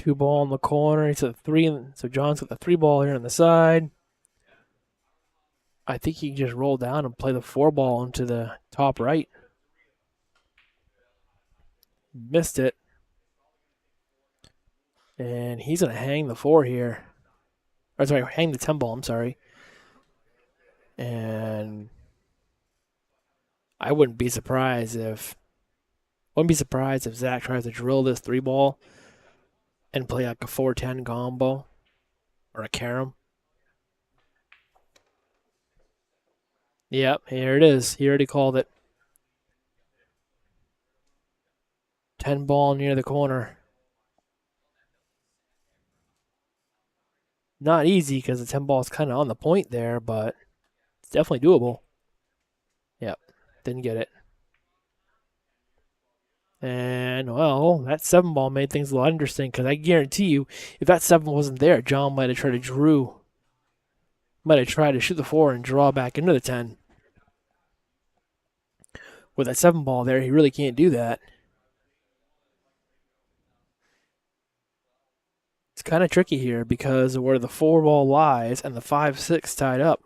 2 ball in the corner. He's at 3, so Jon's got the 3 ball here on the side. I think he can just roll down and play the 4 ball into the top right. Missed it. And he's going to hang the 4 here. Or sorry, hang the 10 ball, I'm sorry. And I wouldn't be surprised if Zach tries to drill this 3 ball and play like a 4-10 combo or a carom. Yep, here it is. He already called it. 10 ball near the corner. Not easy because the 10 ball is kind of on the point there, but it's definitely doable. Yep, didn't get it. And, well, that 7 ball made things a lot interesting because I guarantee you, if that 7 wasn't there, Jon might have tried to shoot the 4 and draw back into the 10. With that 7 ball there, he really can't do that. It's kind of tricky here because of where the 4 ball lies and the 5-6 tied up.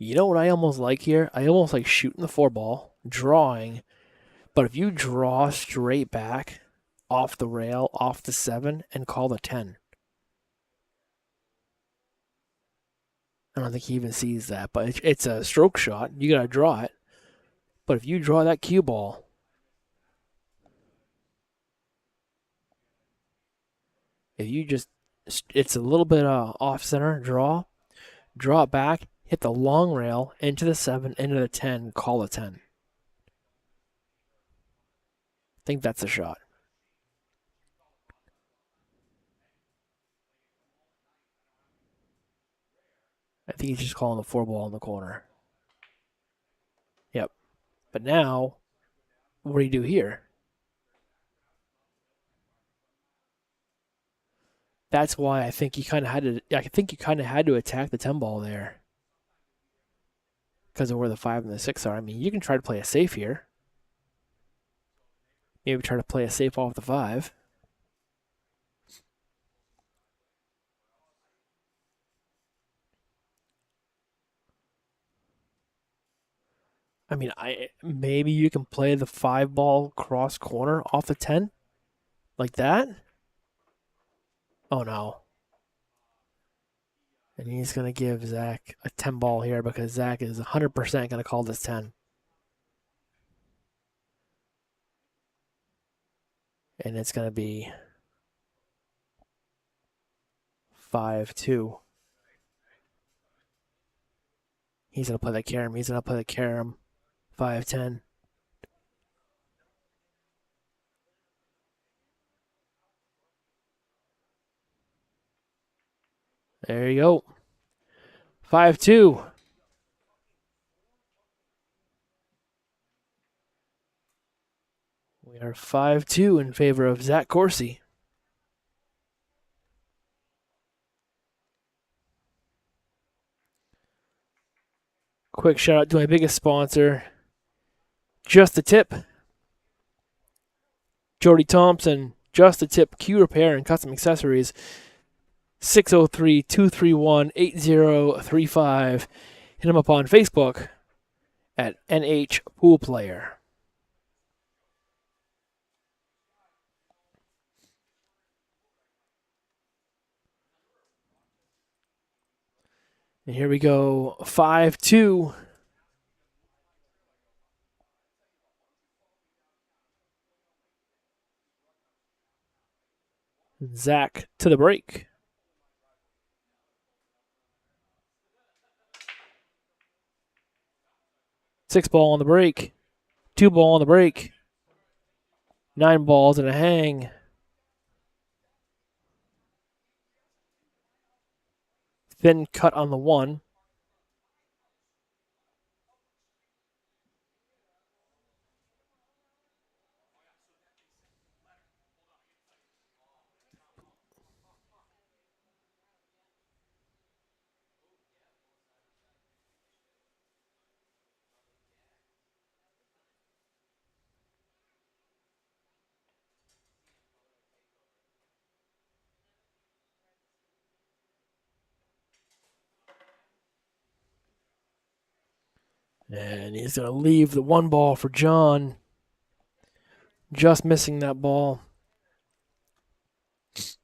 You know what I almost like here? I almost like shooting the 4 ball, drawing, but if you draw straight back off the rail, off the 7, and call the 10. I don't think he even sees that, but it's a stroke shot. You got to draw it. But if you draw that cue ball, it's a little bit off center, draw it back, hit the long rail, into the 7, into the 10, call a 10. I think that's a shot. I think he's just calling the 4 ball in the corner. Yep. But now, what do you do here? That's why I think you kind of had to attack the 10 ball there because of where the 5 and the 6 are. I mean, you can try to play a safe here. Maybe try to play a safe off the 5. I mean, maybe you can play the 5 ball cross corner off the 10 like that. Oh no. And he's going to give Zach a 10 ball here because Zach is 100% going to call this 10. And it's going to be 5-2. He's going to play the carom. 5-10. There you go. 5-2. We are 5-2 in favor of Zach Courcy. Quick shout out to my biggest sponsor, Just a Tip. Jody Thompson, Just a Tip, Q Repair and Custom Accessories. 603-231-8035. Hit him up on Facebook at NH Pool Player. And here we go, 5-2. Zach to the break. Six ball on the break. 2 ball on the break. 9 balls and a hang. Thin cut on the 1. And he's going to leave the one ball for Jon. Just missing that ball. So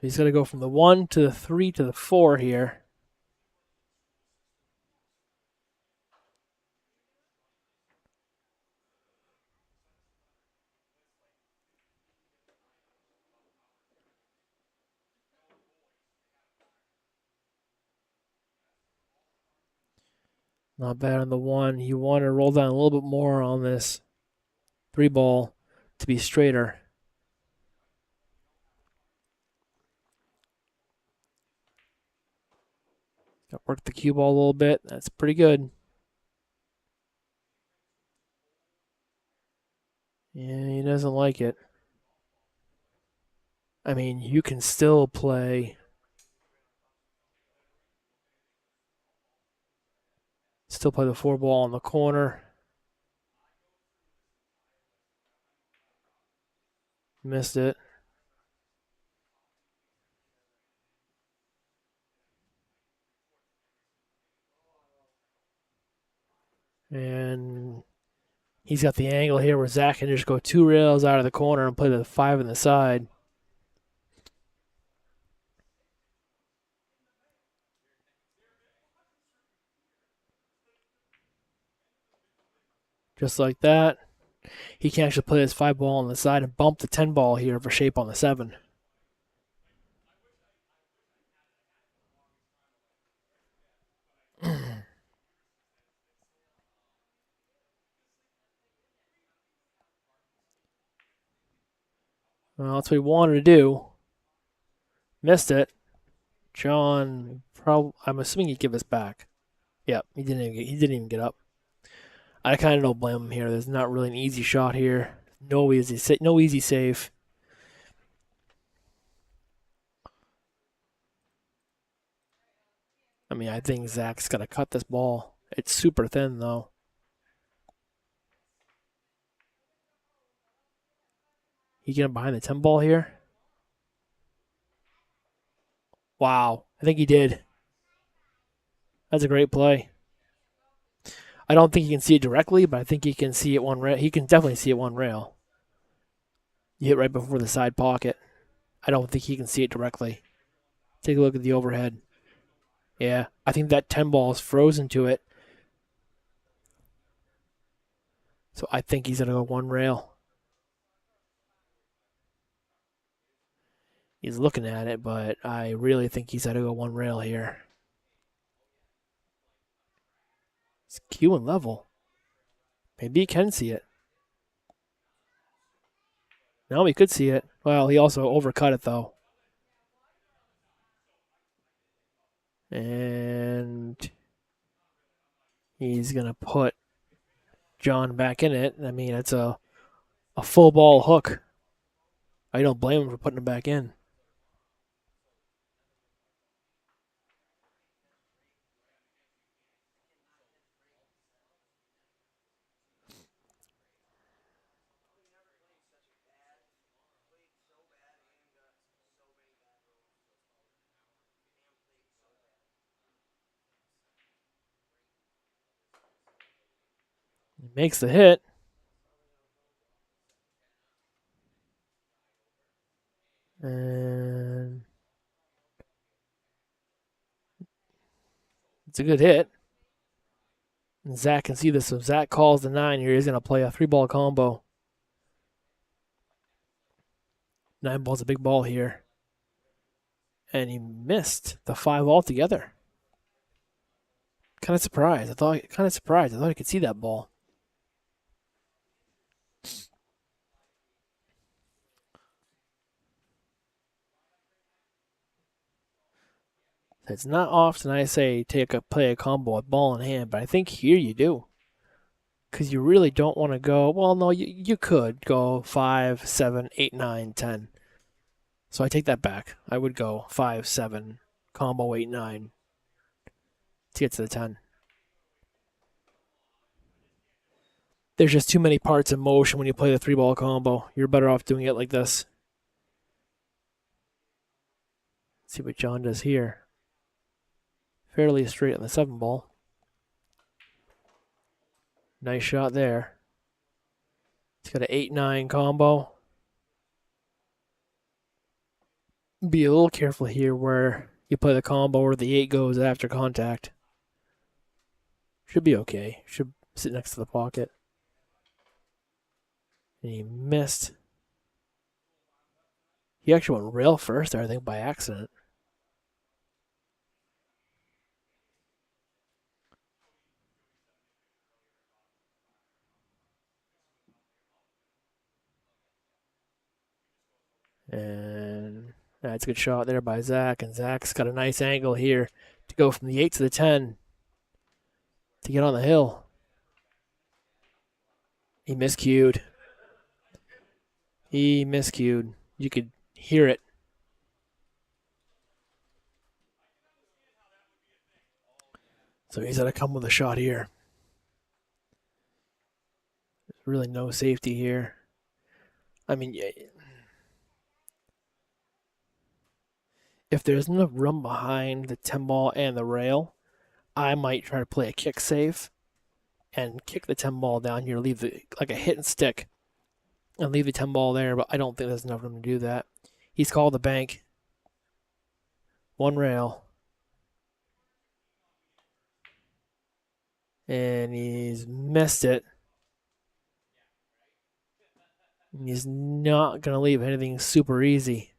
he's going to go from the 1 to the 3 to the 4 here. Not bad on the 1. You want to roll down a little bit more on this 3 ball to be straighter. Got work the cue ball a little bit. That's pretty good. Yeah, he doesn't like it. I mean, you can still play. Still play the 4 ball in the corner. Missed it. And he's got the angle here where Zach can just go 2 rails out of the corner and play the 5 on the side. Just like that. He can actually play his 5 ball on the side and bump the 10 ball here for shape on the 7. Well, that's what he wanted to do. Missed it. Jon, I'm assuming he'd give us back. Yep, he didn't even get up. I kind of don't blame him here. There's not really an easy shot here. No easy save. I mean, I think Zach's gonna cut this ball. It's super thin though. He getting behind the 10 ball here? Wow, I think he did. That's a great play. I don't think he can see it directly, but I think he can see it one rail. He can definitely see it one rail. You hit right before the side pocket. I don't think he can see it directly. Take a look at the overhead. Yeah, I think that 10 ball is frozen to it. So I think he's going to go one rail. He's looking at it, but I really think he's going to go one rail here. It's Q and level. Maybe he can see it. No, he could see it. Well, he also overcut it, though. And he's going to put Jon back in it. I mean, it's a full ball hook. I don't blame him for putting it back in. He makes the hit. And it's a good hit. And Zach can see this. So Zach calls the 9 here. He's going to play a 3-ball combo. 9 ball's a big ball here. And he missed the 5 altogether. Kind of surprised. I thought I could see that ball. It's not often I say play a combo with ball in hand, but I think here you do. Because you really don't want to go, well, no, you could go 5, 7, 8, 9, 10. So I take that back. I would go 5, 7, combo 8, 9 to get to the 10. There's just too many parts in motion when you play the 3-ball combo. You're better off doing it like this. See what Jon does here. Fairly straight on the 7 ball. Nice shot there. He's got an 8-9 combo. Be a little careful here where you play the combo where the 8 goes after contact. Should be okay. Should sit next to the pocket. And he missed. He actually went rail first there, I think, by accident. And that's a good shot there by Zach. And Zach's got a nice angle here to go from the 8 to the 10 to get on the hill. He miscued. He miscued. You could hear it. So he's got to come with a shot here. There's really no safety here. I mean, if there's enough room behind the 10 ball and the rail, I might try to play a kick save and kick the 10 ball down here, leave the like a hit and stick, and leave the 10 ball there, but I don't think there's enough room to do that. He's called the bank. 1 rail. And he's missed it. And he's not going to leave anything super easy.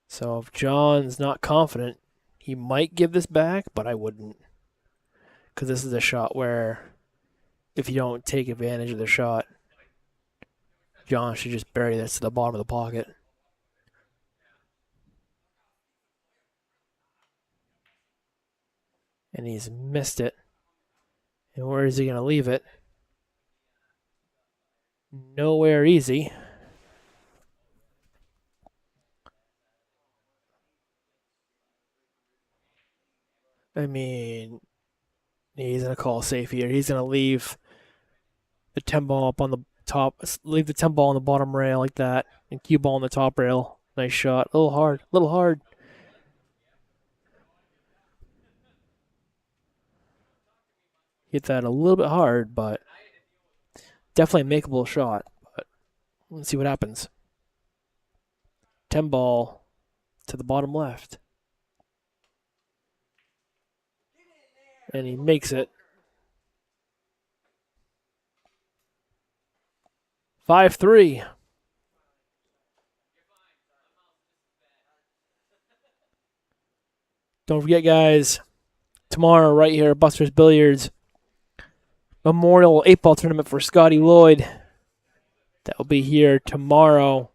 So if Jon's not confident, he might give this back, but I wouldn't. Because this is a shot where if you don't take advantage of the shot, Jon should just bury this to the bottom of the pocket. And he's missed it. And where is he going to leave it? Nowhere easy. I mean, he's going to call safe here. He's going to leave the 10 ball up on the top, leave the 10 ball on the bottom rail like that, and cue ball on the top rail. Nice shot. A little hard. A little hard. Hit that a little bit hard, but definitely a makeable shot. But let's see what happens. 10 ball to the bottom left. And he makes it. 5-3. Don't forget, guys, tomorrow right here at Busters Billiards, Memorial 8-ball tournament for Scotty Lloyd. That will be here tomorrow.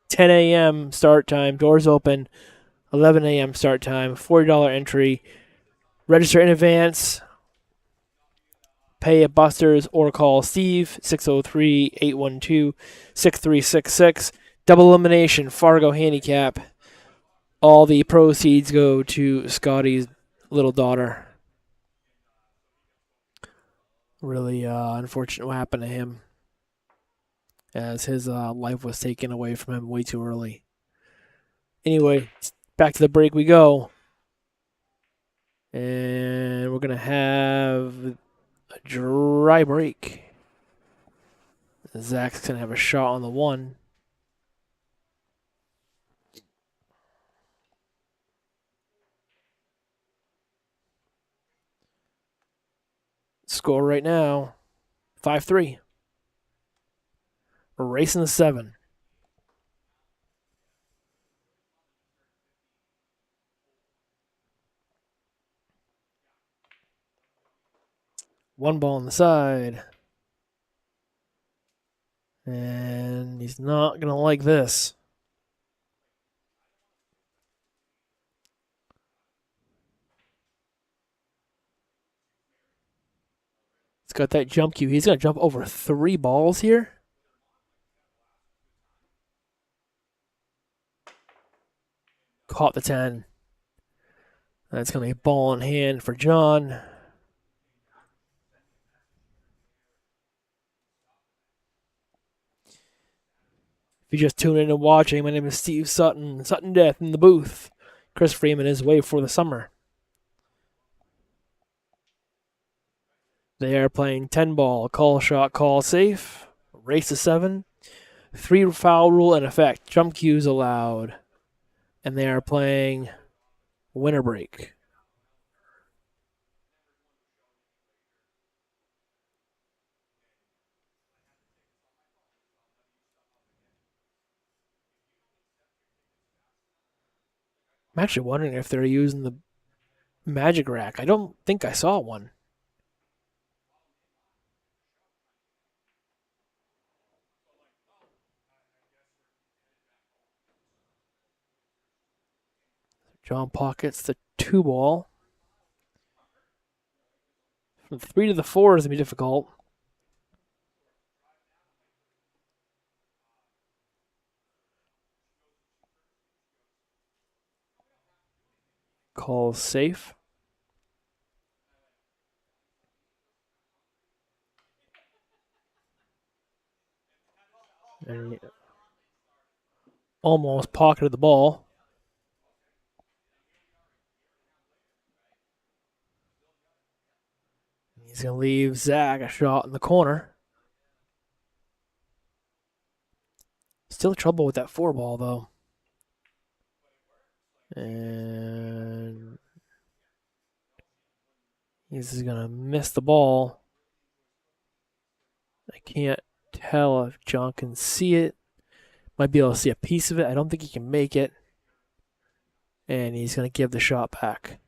10 a.m. start time. Doors open. 11 a.m. start time. $40 entry. Register in advance. Pay at Busters or call Steve, 603-812-6366. Double elimination, Fargo handicap. All the proceeds go to Scotty's little daughter. Really unfortunate what happened to him, as his life was taken away from him way too early. Anyway, back to the break we go. And we're going to have a dry break. Zach's going to have a shot on the 1. Score right now, 5-3. We're racing the 7. One ball on the side. And he's not going to like this. He's got that jump cue. He's going to jump over 3 balls here. Caught the 10. That's going to be a ball in hand for Jon. If you're just tuning in and watching, my name is Steve Sutton, Sutton Death in the booth. Chris Freeman is away for the summer. They are playing 10 ball, call shot, call safe, race to 7, 3 foul rule in effect, jump cues allowed, and they are playing winner break. I'm actually wondering if they're using the magic rack. I don't think I saw one. John pockets the 2 ball. From the 3 to the 4 is going to be difficult. Calls safe. And almost pocketed the ball. He's going to leave Zach a shot in the corner. Still trouble with that 4 ball, though. And he's going to miss the ball. I can't tell if John can see it. Might be able to see a piece of it. I don't think he can make it. And he's going to give the shot back.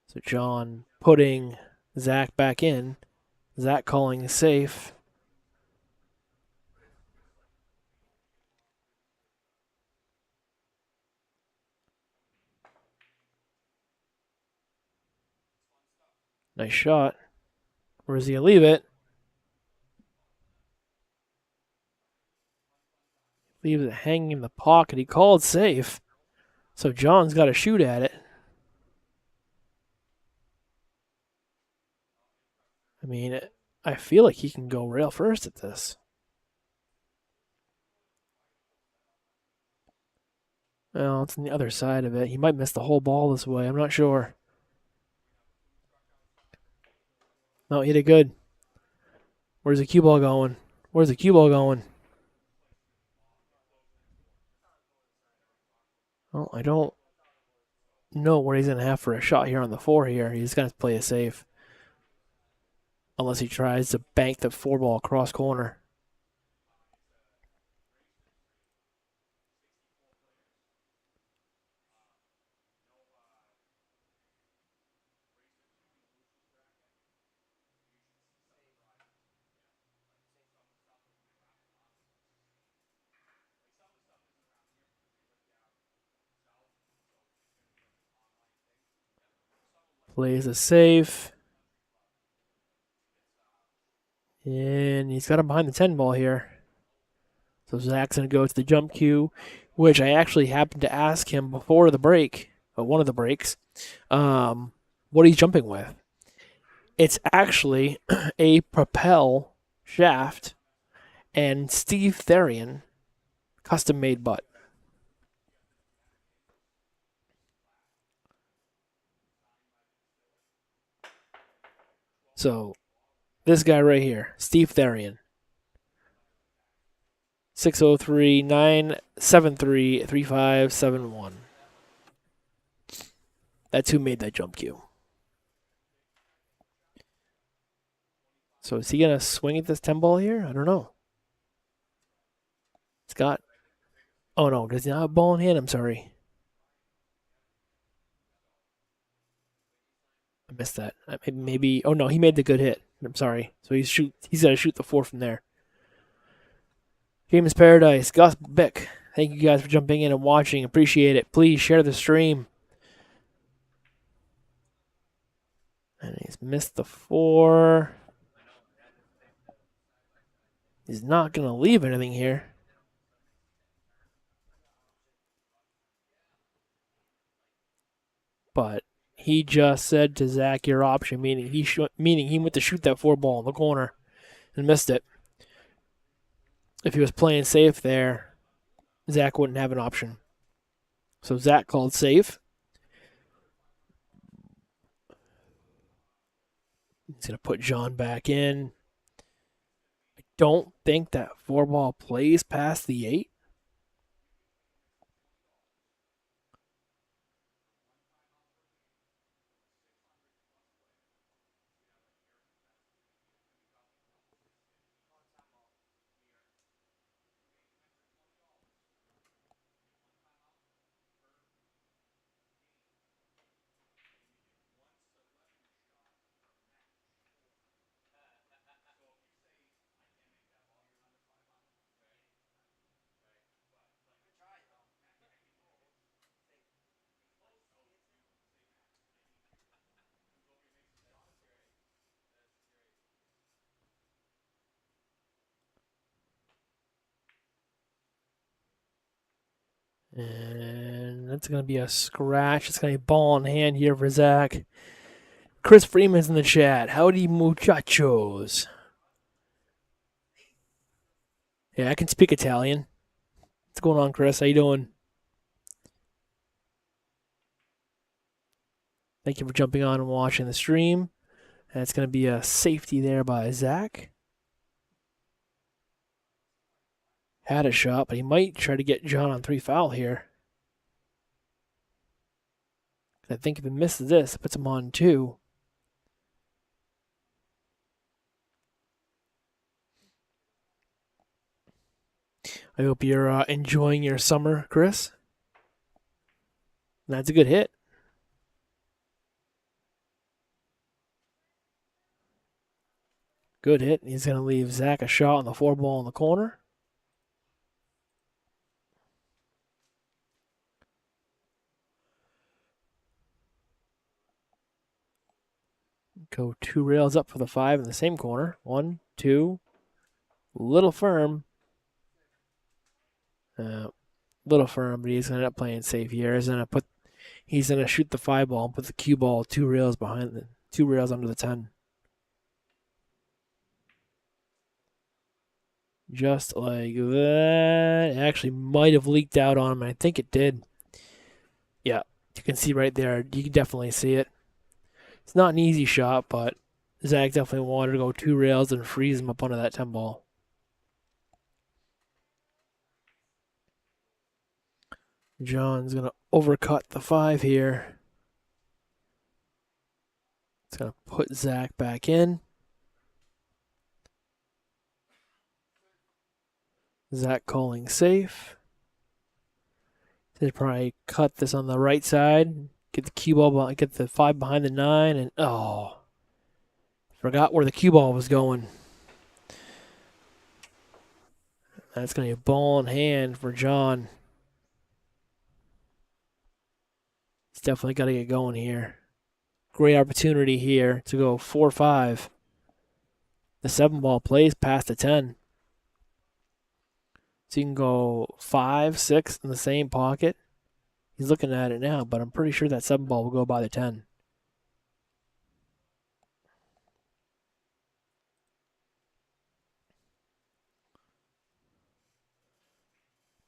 So John putting Zach back in. Zach calling safe. Nice shot. Where's he going to leave it? Leaves it hanging in the pocket. He called safe. So John's got to shoot at it. I mean, I feel like he can go rail first at this. Well, it's on the other side of it. He might miss the whole ball this way. I'm not sure. No, he did good. Where's the cue ball going? Where's the cue ball going? Well, I don't know what he's going to have for a shot here on the 4 here. He's going to play it safe. Unless he tries to bank the 4 ball across corner. Plays a safe. And he's got him behind the 10 ball here. So Zach's going to go to the jump cue, which I actually happened to ask him before the break, or one of the breaks, what he's jumping with. It's actually a Propel shaft and Steve Therian custom-made butt. So this guy right here, Steve Therian, 603-973-3571. That's who made that jump cue. So is he going to swing at this 10 ball here? I don't know. It's got... Oh, no. Does he not have a ball in hand? I'm sorry. I missed that. Maybe... Oh, no. He made the good hit. I'm sorry. So he's got to shoot the 4 from there. James Paradise, Gus Bick. Thank you guys for jumping in and watching. Appreciate it. Please share the stream. And he's missed the 4. He's not going to leave anything here. But he just said to Zach, your option, meaning he went to shoot that 4 ball in the corner. and missed it. If he was playing safe there, Zach wouldn't have an option. So Zach called safe. He's going to put Jon back in. I don't think that 4-ball plays past the 8. And that's going to be a scratch. It's going to be ball in hand here for Zach. Chris Freeman's in the chat. Howdy, muchachos. Yeah, I can speak Italian. What's going on, Chris? How you doing? Thank you for jumping on and watching the stream. And it's going to be a safety there by Zach. Had a shot, but he might try to get Jon on 3 foul here. I think if he misses this, it puts him on 2. I hope you're enjoying your summer, Chris. That's a good hit. Good hit. He's going to leave Zach a shot on the 4-ball in the corner. Go 2 rails up for the 5 in the same corner. 1, 2. Little firm. Little firm, but he's going to end up playing safe here. He's going to shoot the 5-ball and put the cue ball 2 rails behind the 2 rails under the 10. Just like that. It actually might have leaked out on him. I think it did. Yeah, you can see right there. You can definitely see it. It's not an easy shot, but Zach definitely wanted to go 2 rails and freeze him up under that 10-ball. Jon's going to overcut the 5 here. It's going to put Zach back in. Zach calling safe. They'd probably cut this on the right side. Get the cue ball, get the 5 behind the 9, and forgot where the cue ball was going. That's going to be a ball in hand for Jon. He's definitely got to get going here. Great opportunity here to go 4-5. The 7-ball plays past the 10. So you can go 5, 6 in the same pocket. He's looking at it now, but I'm pretty sure that 7-ball will go by the 10.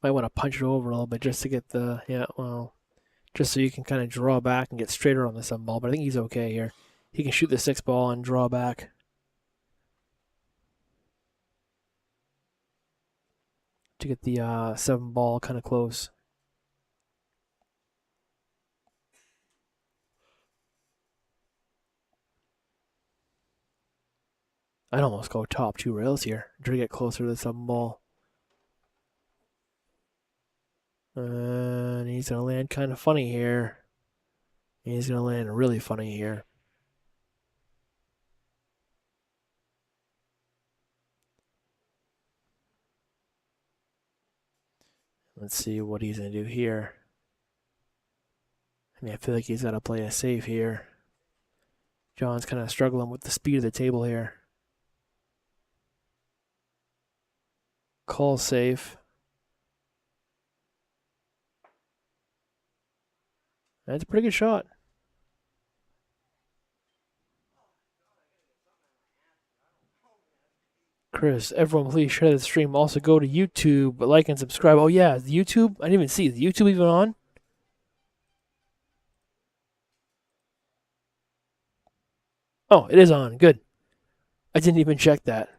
Might want to punch it over a little bit just to get just so you can kind of draw back and get straighter on the 7-ball, but I think he's okay here. He can shoot the 6-ball and draw back. To get the 7-ball kind of close. I'd almost go top 2 rails here. Try to get closer to the 7-ball. And he's going to land kind of funny here. He's going to land really funny here. Let's see what he's going to do here. I feel like he's got to play a safe here. Jon's kind of struggling with the speed of the table here. Call safe. That's a pretty good shot. Chris, everyone please share the stream. Also go to YouTube, like and subscribe. Oh yeah, the YouTube? I didn't even see. Is the YouTube even on? Oh, it is on. Good. I didn't even check that.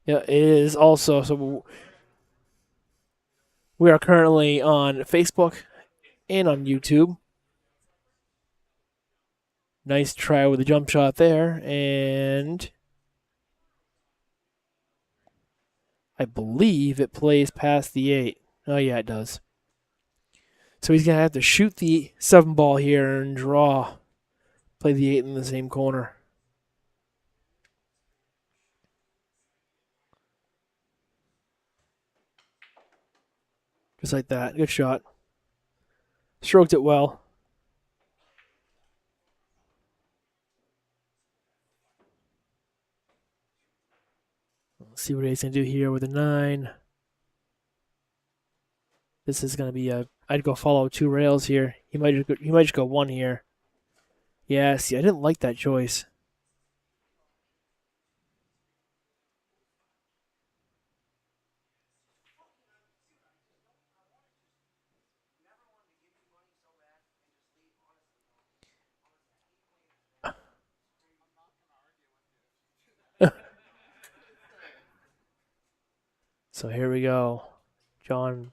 Yeah, it is also. So we are currently on Facebook and on YouTube. Nice try with the jump shot there, and I believe it plays past the 8. Oh yeah, it does. So he's gonna have to shoot the 7 ball here and draw. Play the 8 in the same corner. Just like that. Good shot. Stroked it well. Let's see what he's going to do here with a 9. This is going to be a... I'd go follow 2 rails here. He might just go 1 here. Yeah, see, I didn't like that choice. So here we go. Jon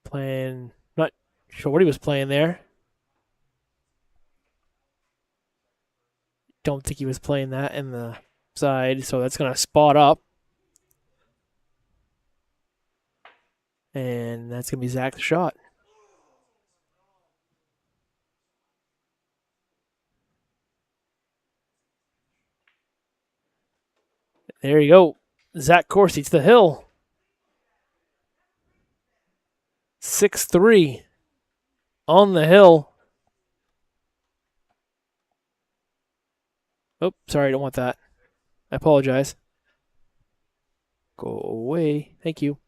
playing... Not sure what he was playing there. Don't think he was playing that in the side, so that's going to spot up. And that's going to be Zach's shot. There you go. Zach Courcy to the hill. 6-3 on the hill. Oh, sorry, I don't want that. I apologize. Go away. Thank you.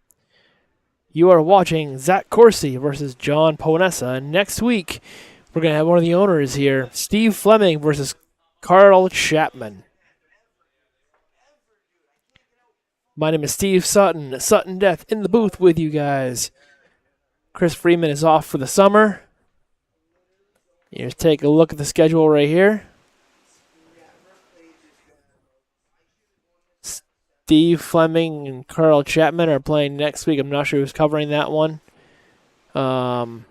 You are watching Zach Courcy versus Jon Poanessa. And next week, we're going to have one of the owners here, Steve Fleming versus Carl Chapman. My name is Steve Sutton, Sutton Death, in the booth with you guys. Chris Freeman is off for the summer. Here's take a look at the schedule right here. Steve Fleming and Carl Chapman are playing next week. I'm not sure who's covering that one. It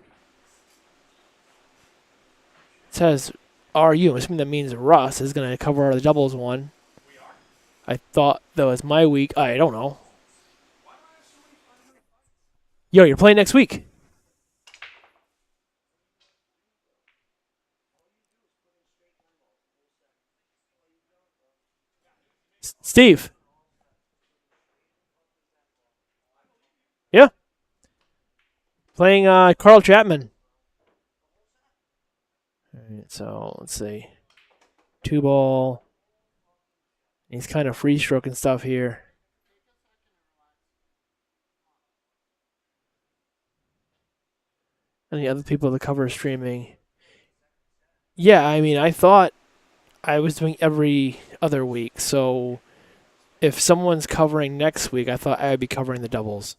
says RU. I'm assuming that means Russ is going to cover the doubles one. I thought that was my week. I don't know. Yo, you're playing next week. Steve. Yeah. Playing Carl Chapman. All right, so let's see. 2 ball. He's kind of free stroking stuff here. And the other people that cover streaming. Yeah, I mean, I thought I was doing every other week. So if someone's covering next week, I thought I would be covering the doubles.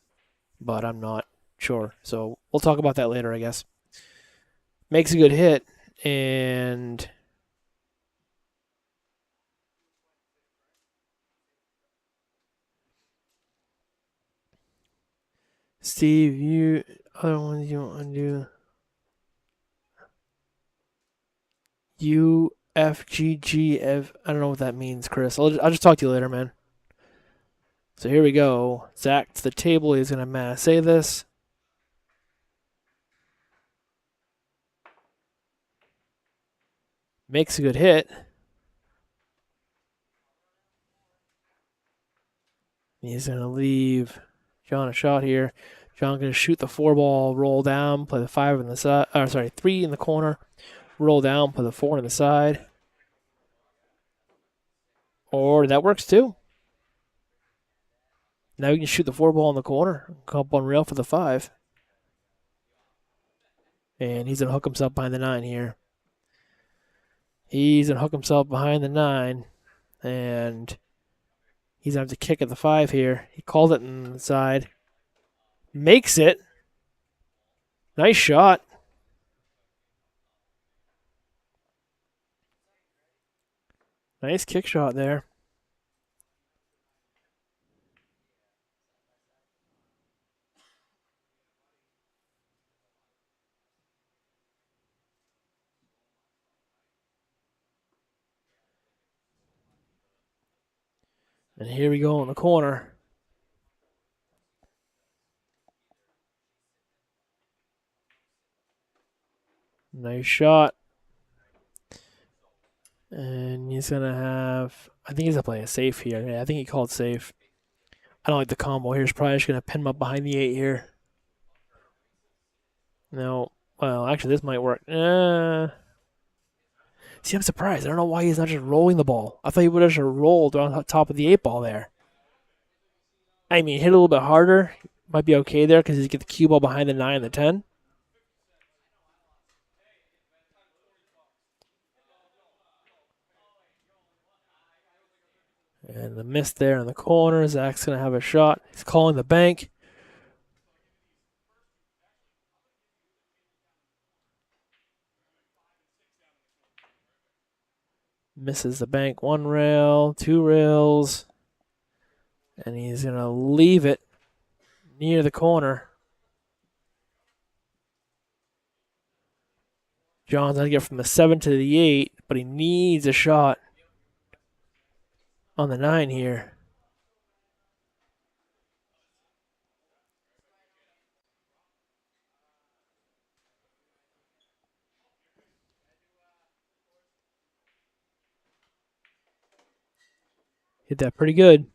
But I'm not sure. So we'll talk about that later, I guess. Makes a good hit. And Steve, you other ones you want to do UFGG. I don't know what that means, Chris. I'll just talk to you later, man. So here we go. Zach to the table. He's going to say this. Makes a good hit. He's going to leave Jon a shot here. Jon going to shoot the 4 ball, roll down, play the 5 in the side. 3 in the corner. Roll down, play the 4 in the side. Or that works too. Now you can shoot the 4 ball in the corner. Come up on rail for the 5. And he's going to hook himself behind the 9 here. He's going to hook himself behind the 9. And He's going to have to kick at the 5 here. He called it inside. Makes it. Nice shot. Nice kick shot there. And here we go in the corner. Nice shot. And he's going to have... I think he's going to play a safe here. Yeah, I think he called safe. I don't like the combo here. He's probably just going to pin him up behind the 8 here. No. Well, actually, this might work. See, I'm surprised. I don't know why he's not just rolling the ball. I thought he would have just rolled on top of the 8 ball there. I mean, hit a little bit harder. Might be okay there because he's get the cue ball behind the 9 and the 10. And the miss there in the corner. Zach's going to have a shot. He's calling the bank. Misses the bank 1 rail, 2 rails. And he's going to leave it near the corner. John's going to get from the 7 to the 8, but he needs a shot on the 9 here. Hit that pretty good.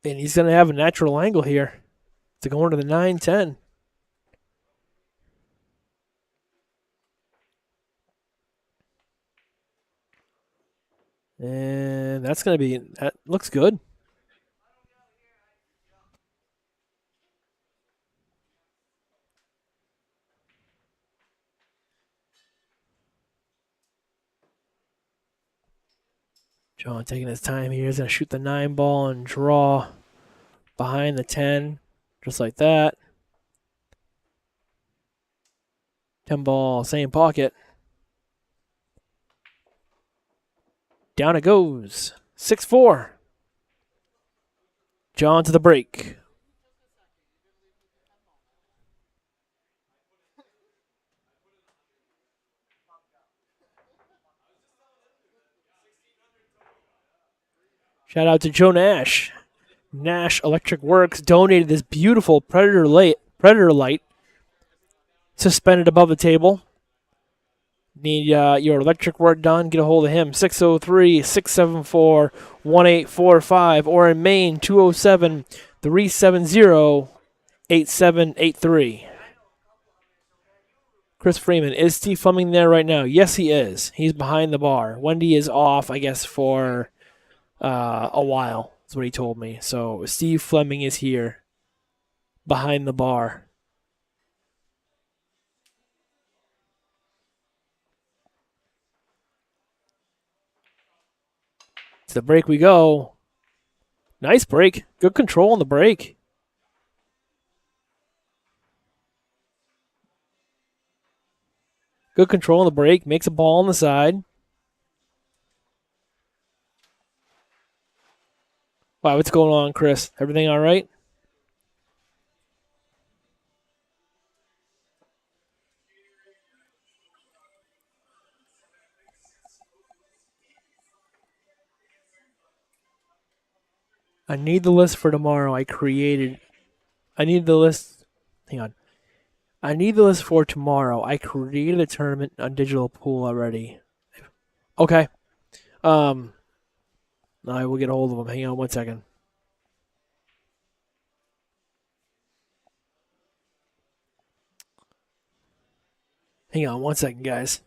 And he's going to have a natural angle here to go into the 9-10. And that's going to be, that looks good. John taking his time here. He's going to shoot the 9 ball and draw behind the 10, just like that. 10 ball, same pocket. Down it goes. 6-4. John to the break. Shout out to Joe Nash. Nash Electric Works donated this beautiful Predator light suspended above the table. Need your electric work done? Get a hold of him. 603-674-1845 or in Maine 207-370-8783. Chris Freeman, is Steve Fleming there right now? Yes, he is. He's behind the bar. Wendy is off, I guess, for a while. That's what he told me. So Steve Fleming is here behind the bar. To the break we go. Nice break. Good control on the break. Good control on the break. Makes a ball on the side. Wow, what's going on, Chris? Everything all right? I need the list for tomorrow. I need the list. Hang on. I need the list for tomorrow. I created a tournament on Digital Pool already. Okay. I will get a hold of them. Hang on 1 second. Hang on 1 second, guys.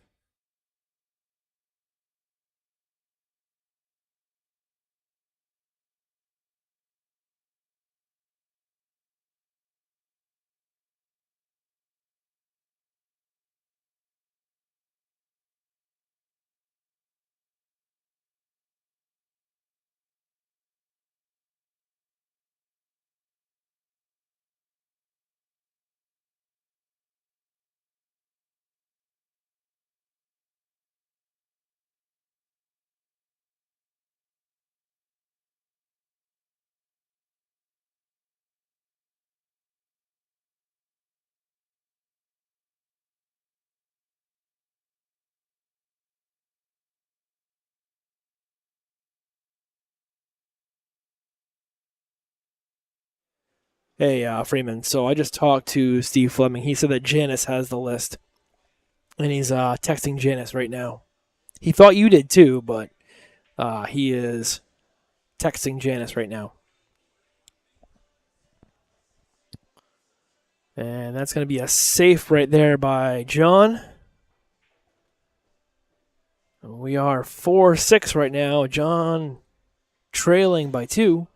Hey, Freeman. So I just talked to Steve Fleming. He said that Janice has the list, and he's texting Janice right now. He thought you did too, but he is texting Janice right now. And that's going to be a safe right there by John. We are 4-6 right now. John trailing by 2.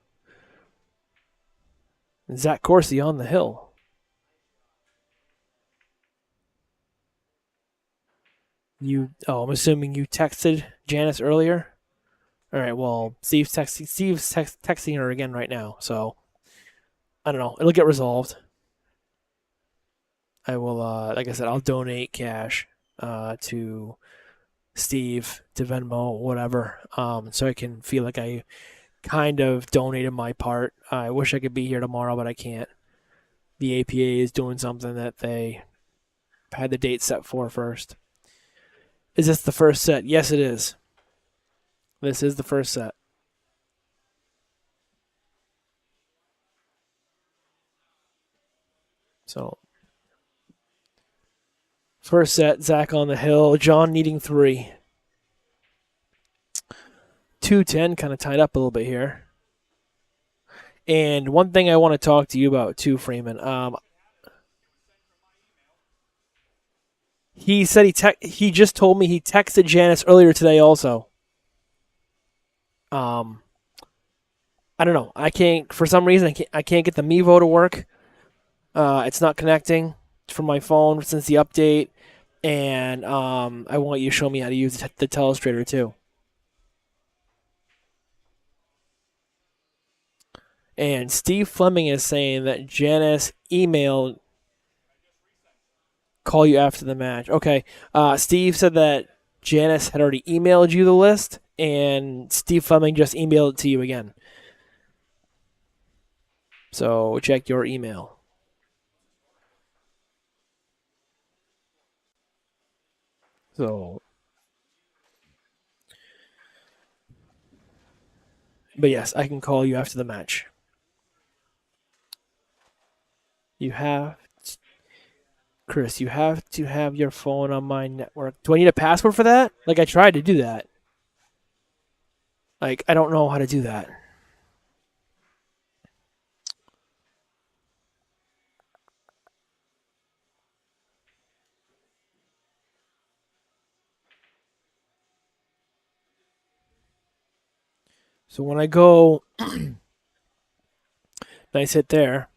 Zach Courcy on the hill. I'm assuming you texted Janice earlier. All right. Well, Steve's texting her again right now. So I don't know. It'll get resolved. I will. Like I said, I'll donate cash to Steve, to Venmo, whatever. So I can feel like I kind of donated my part. I wish I could be here tomorrow, but I can't. The APA is doing something that they had the date set for first. Is this the first set? Yes, it is. This is the first set. So, first set, Zach on the hill, John needing 3. 2-10, kind of tied up a little bit here. And one thing I want to talk to you about too, Freeman. He said he just told me he texted Janice earlier today also. I don't know. I can't, for some reason, I can't get the Mevo to work. It's not connecting from my phone since the update. And I want you to show me how to use the telestrator too. And Steve Fleming is saying that Janice emailed call you after the match. Okay. Steve said that Janice had already emailed you the list, and Steve Fleming just emailed it to you again. So check your email. So, but yes, I can call you after the match. Chris, you have to have your phone on my network. Do I need a password for that? Like, I tried to do that. Like, I don't know how to do that. So when I go, nice hit there.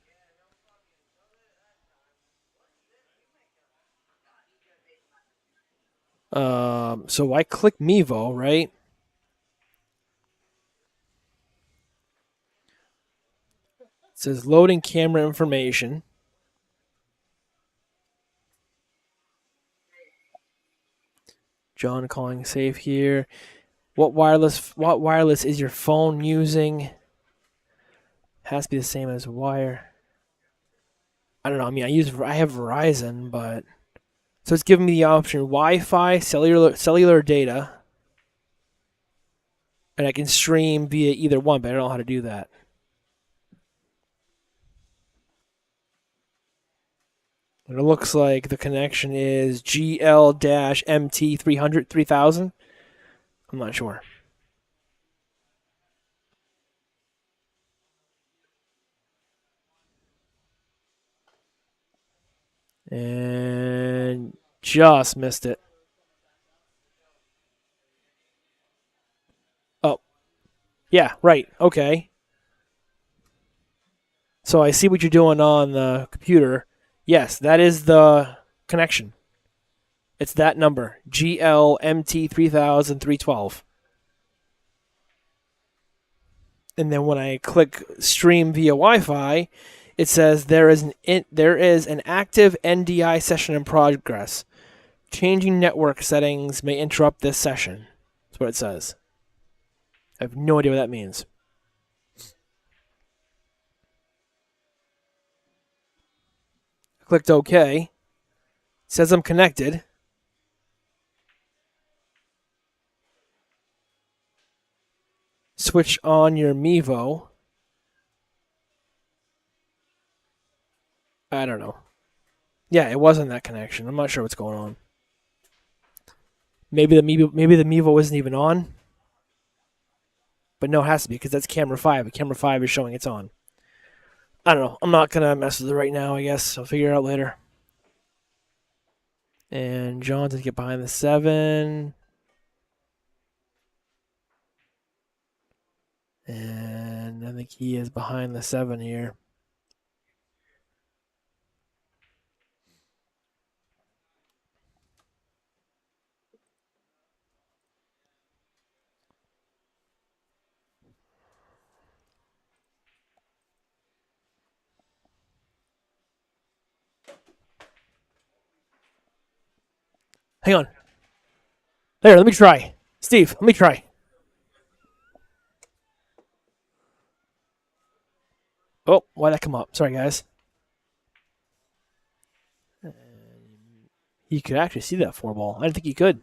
So I click Mevo, right? It says loading camera information. John calling safe here. What wireless is your phone using? Has to be the same as wire. I don't know. I mean, I have Verizon, but so it's giving me the option Wi-Fi, cellular data, and I can stream via either one, but I don't know how to do that. And it looks like the connection is GL-MT 300 3000. I'm not sure. And just missed it. Oh, yeah, right. Okay. So I see what you're doing on the computer. Yes, that is the connection. It's that number, GLMT 312. And then when I click stream via Wi-Fi, it says there is an active NDI session in progress. Changing network settings may interrupt this session. That's what it says. I have no idea what that means. Clicked OK. It says I'm connected. Switch on your Mevo. I don't know. Yeah, it wasn't that connection. I'm not sure what's going on. Maybe the Mevo isn't even on. But no, it has to be because that's camera 5. But camera 5 is showing it's on. I don't know. I'm not going to mess with it right now, I guess. I'll figure it out later. And Jon's going to get behind the 7. And I think he is behind the 7 here. Hang on. There, let me try. Steve, let me try. Oh, why'd that come up? Sorry, guys. He could actually see that 4 ball. I didn't think he could.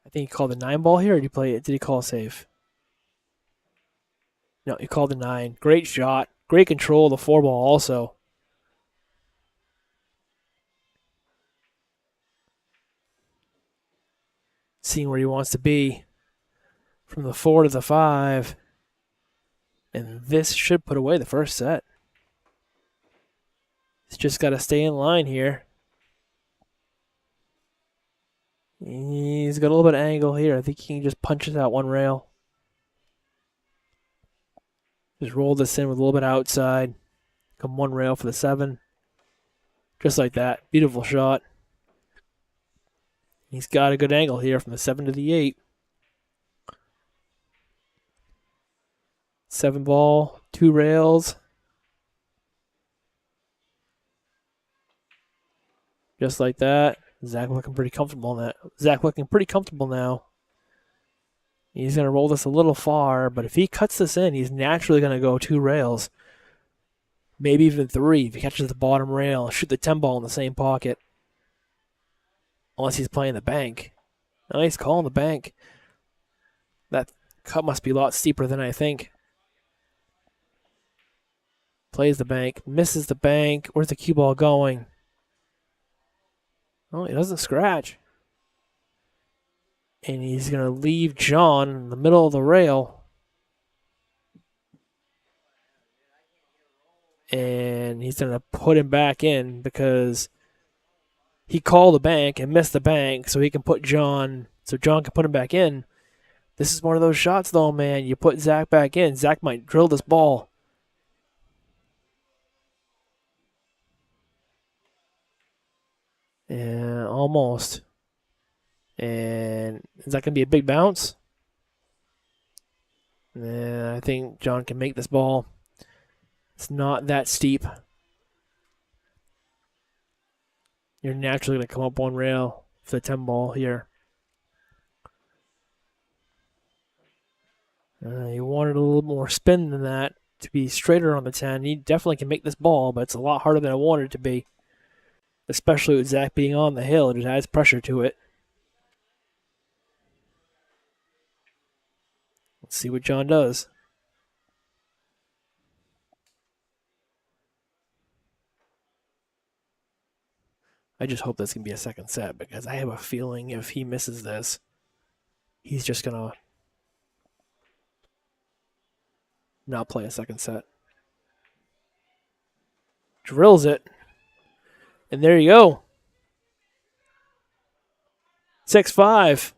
I think he called the 9 ball here, or did he call a save? No, he called the 9. Great shot. Great control of the 4 ball also. Seeing where he wants to be from the 4 to the 5. And this should put away the first set. He's just got to stay in line here. He's got a little bit of angle here. I think he can just punch it out one rail. Just roll this in with a little bit outside. Come one rail for the 7. Just like that. Beautiful shot. He's got a good angle here from the 7 to the 8. 7 ball, 2 rails. Just like that. Zach looking pretty comfortable in that. Zach looking pretty comfortable now. He's going to roll this a little far, but if he cuts this in, he's naturally going to go 2 rails. Maybe even 3 if he catches the bottom rail. Shoot the 10 ball in the same pocket. Unless he's playing the bank. No, he's calling the bank. That cut must be a lot steeper than I think. Plays the bank. Misses the bank. Where's the cue ball going? Oh, he doesn't scratch. And he's going to leave Jon in the middle of the rail. And he's going to put him back in because he called the bank and missed the bank so he can put Jon, so Jon can put him back in. This is one of those shots, though, man. You put Zach back in. Zach might drill this ball. Yeah, almost. And is that going to be a big bounce? Yeah, I think Jon can make this ball. It's not that steep. You're naturally going to come up one rail for the 10 ball here. You wanted a little more spin than that to be straighter on the 10. He definitely can make this ball, but it's a lot harder than I wanted it to be. Especially with Zach being on the hill, it just adds pressure to it. Let's see what Jon does. I just hope this can be a second set because I have a feeling if he misses this, he's just going to not play a second set. Drills it. And there you go. 6-5.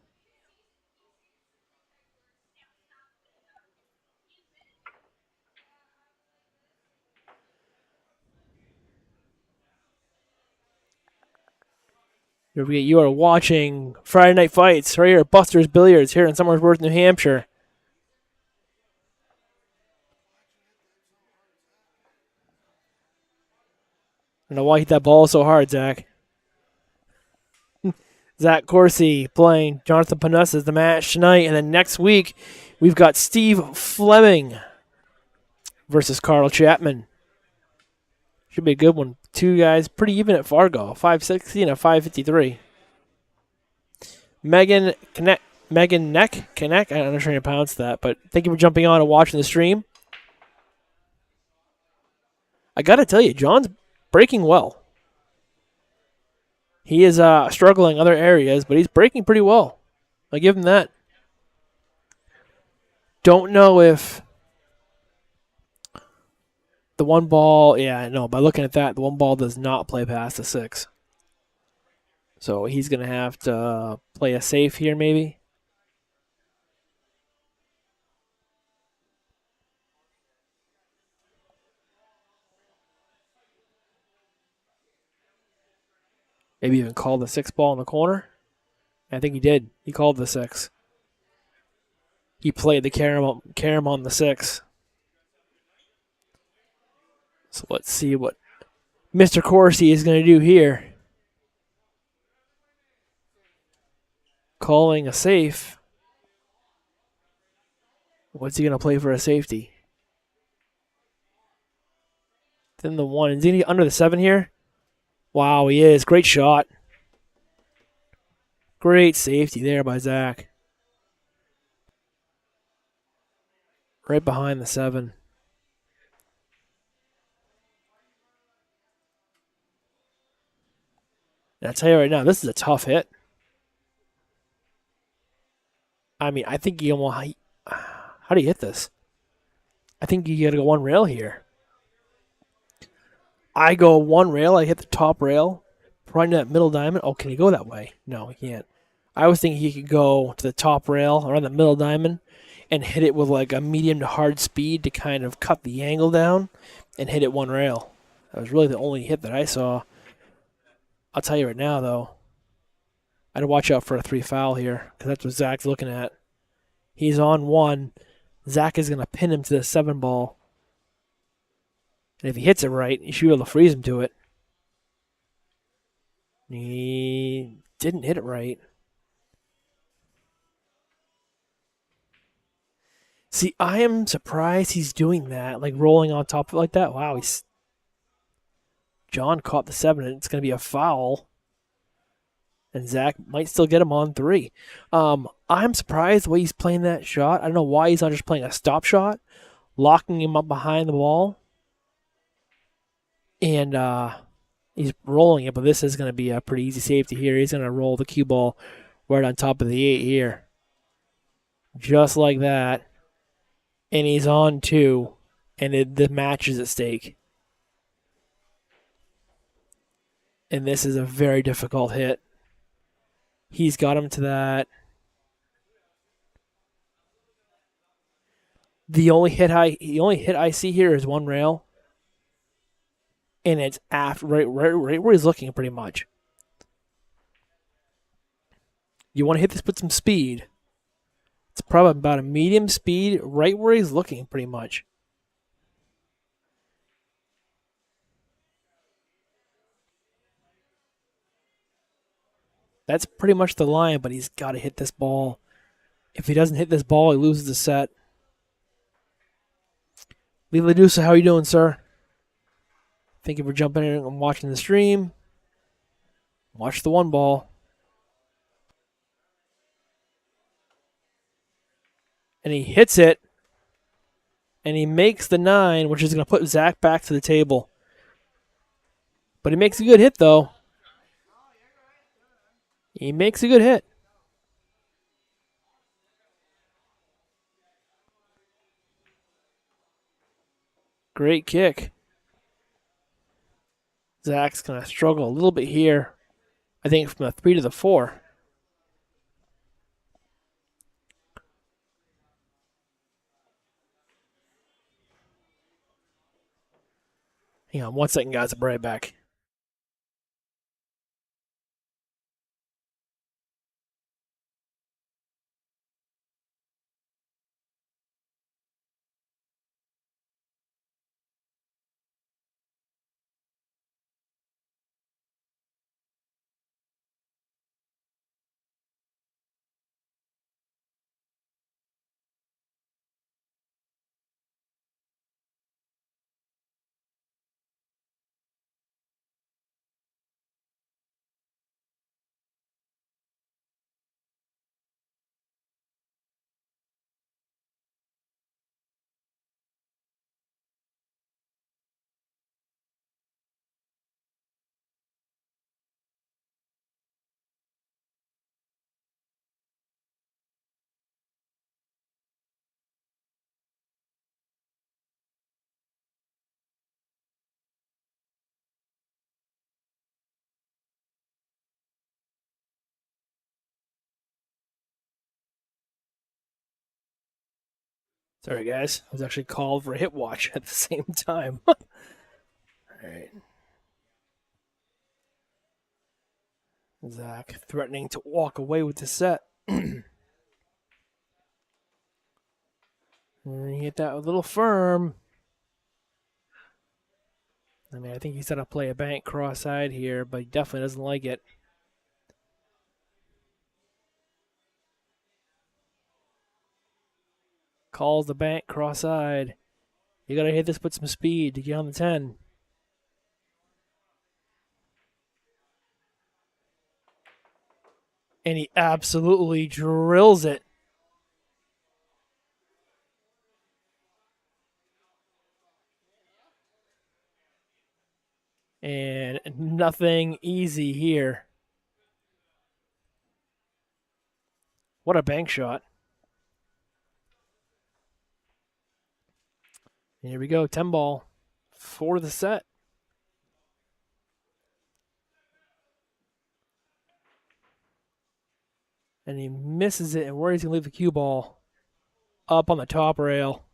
Don't forget, you are watching Friday Night Fights right here at Busters Billiards here in Somersworth, New Hampshire. I don't know why you hit that ball so hard, Zach. Zach Courcy playing Jonathan Poanessa is the match tonight. And then next week, we've got Steve Fleming versus Carl Chapman. Should be a good one. Two guys pretty even at Fargo. 560 and a 553. Megan Connect. Megan Neck? Connect? I'm not sure how to pronounce that, but thank you for jumping on and watching the stream. I got to tell you, Jon's breaking well. He is struggling in other areas, but he's breaking pretty well. I give him that. Don't know if the one ball, yeah, no, by looking at that, the one ball does not play past the 6. So he's going to have to play a safe here, maybe. Maybe even call the 6 ball in the corner. I think he did. He called the 6. He played the carom on the 6. So let's see what Mr. Courcy is going to do here. Calling a safe. What's he going to play for a safety? Then the 1. Is he under the 7 here? Wow, he is. Great shot. Great safety there by Zach. Right behind the 7. And I'll tell you right now, this is a tough hit. I mean, I think you almost... How do you hit this? I think you got to go one rail here. I go one rail. I hit the top rail. Right into that middle diamond. Oh, can he go that way? No, he can't. I was thinking he could go to the top rail around the middle diamond and hit it with like a medium to hard speed to kind of cut the angle down and hit it one rail. That was really the only hit that I saw. I'll tell you right now, though, I'd watch out for a 3 foul here because that's what Zach's looking at. He's on 1. Zach is going to pin him to the 7 ball. And if he hits it right, he should be able to freeze him to it. He didn't hit it right. See, I am surprised he's doing that, like rolling on top of it like that. Wow, Jon caught the 7, and it's going to be a foul. And Zach might still get him on 3. I'm surprised the way he's playing that shot. I don't know why he's not just playing a stop shot, locking him up behind the ball. And he's rolling it, but this is going to be a pretty easy safety here. He's going to roll the cue ball right on top of the 8 here. Just like that. And he's on 2, and the match is at stake. And this is a very difficult hit. He's got him to that. The only hit I see here is one rail. And it's after right where he's looking pretty much. You want to hit this with some speed. It's probably about a medium speed right where he's looking pretty much. That's pretty much the line, but he's got to hit this ball. If he doesn't hit this ball, he loses the set. Lee Ladusa, how are you doing, sir? Thank you for jumping in and watching the stream. Watch the 1 ball. And he hits it. And he makes the 9, which is going to put Zach back to the table. But he makes a good hit, though. He makes a good hit. Great kick. Zach's going to struggle a little bit here. I think from the 3 to the 4. Hang on 1 second, guys. I'll be right back. Sorry, guys. I was actually called for a hit watch at the same time. All right. Zach threatening to walk away with the set. And he hit that a little firm. I mean, I think he's going to play a bank cross-side here, but he definitely doesn't like it. Calls the bank cross-side. You got to hit this with some speed to get on the 10. And he absolutely drills it. And nothing easy here. What a bank shot. And here we go, 10 ball for the set. And he misses it, and where he's going to leave the cue ball? Up on the top rail.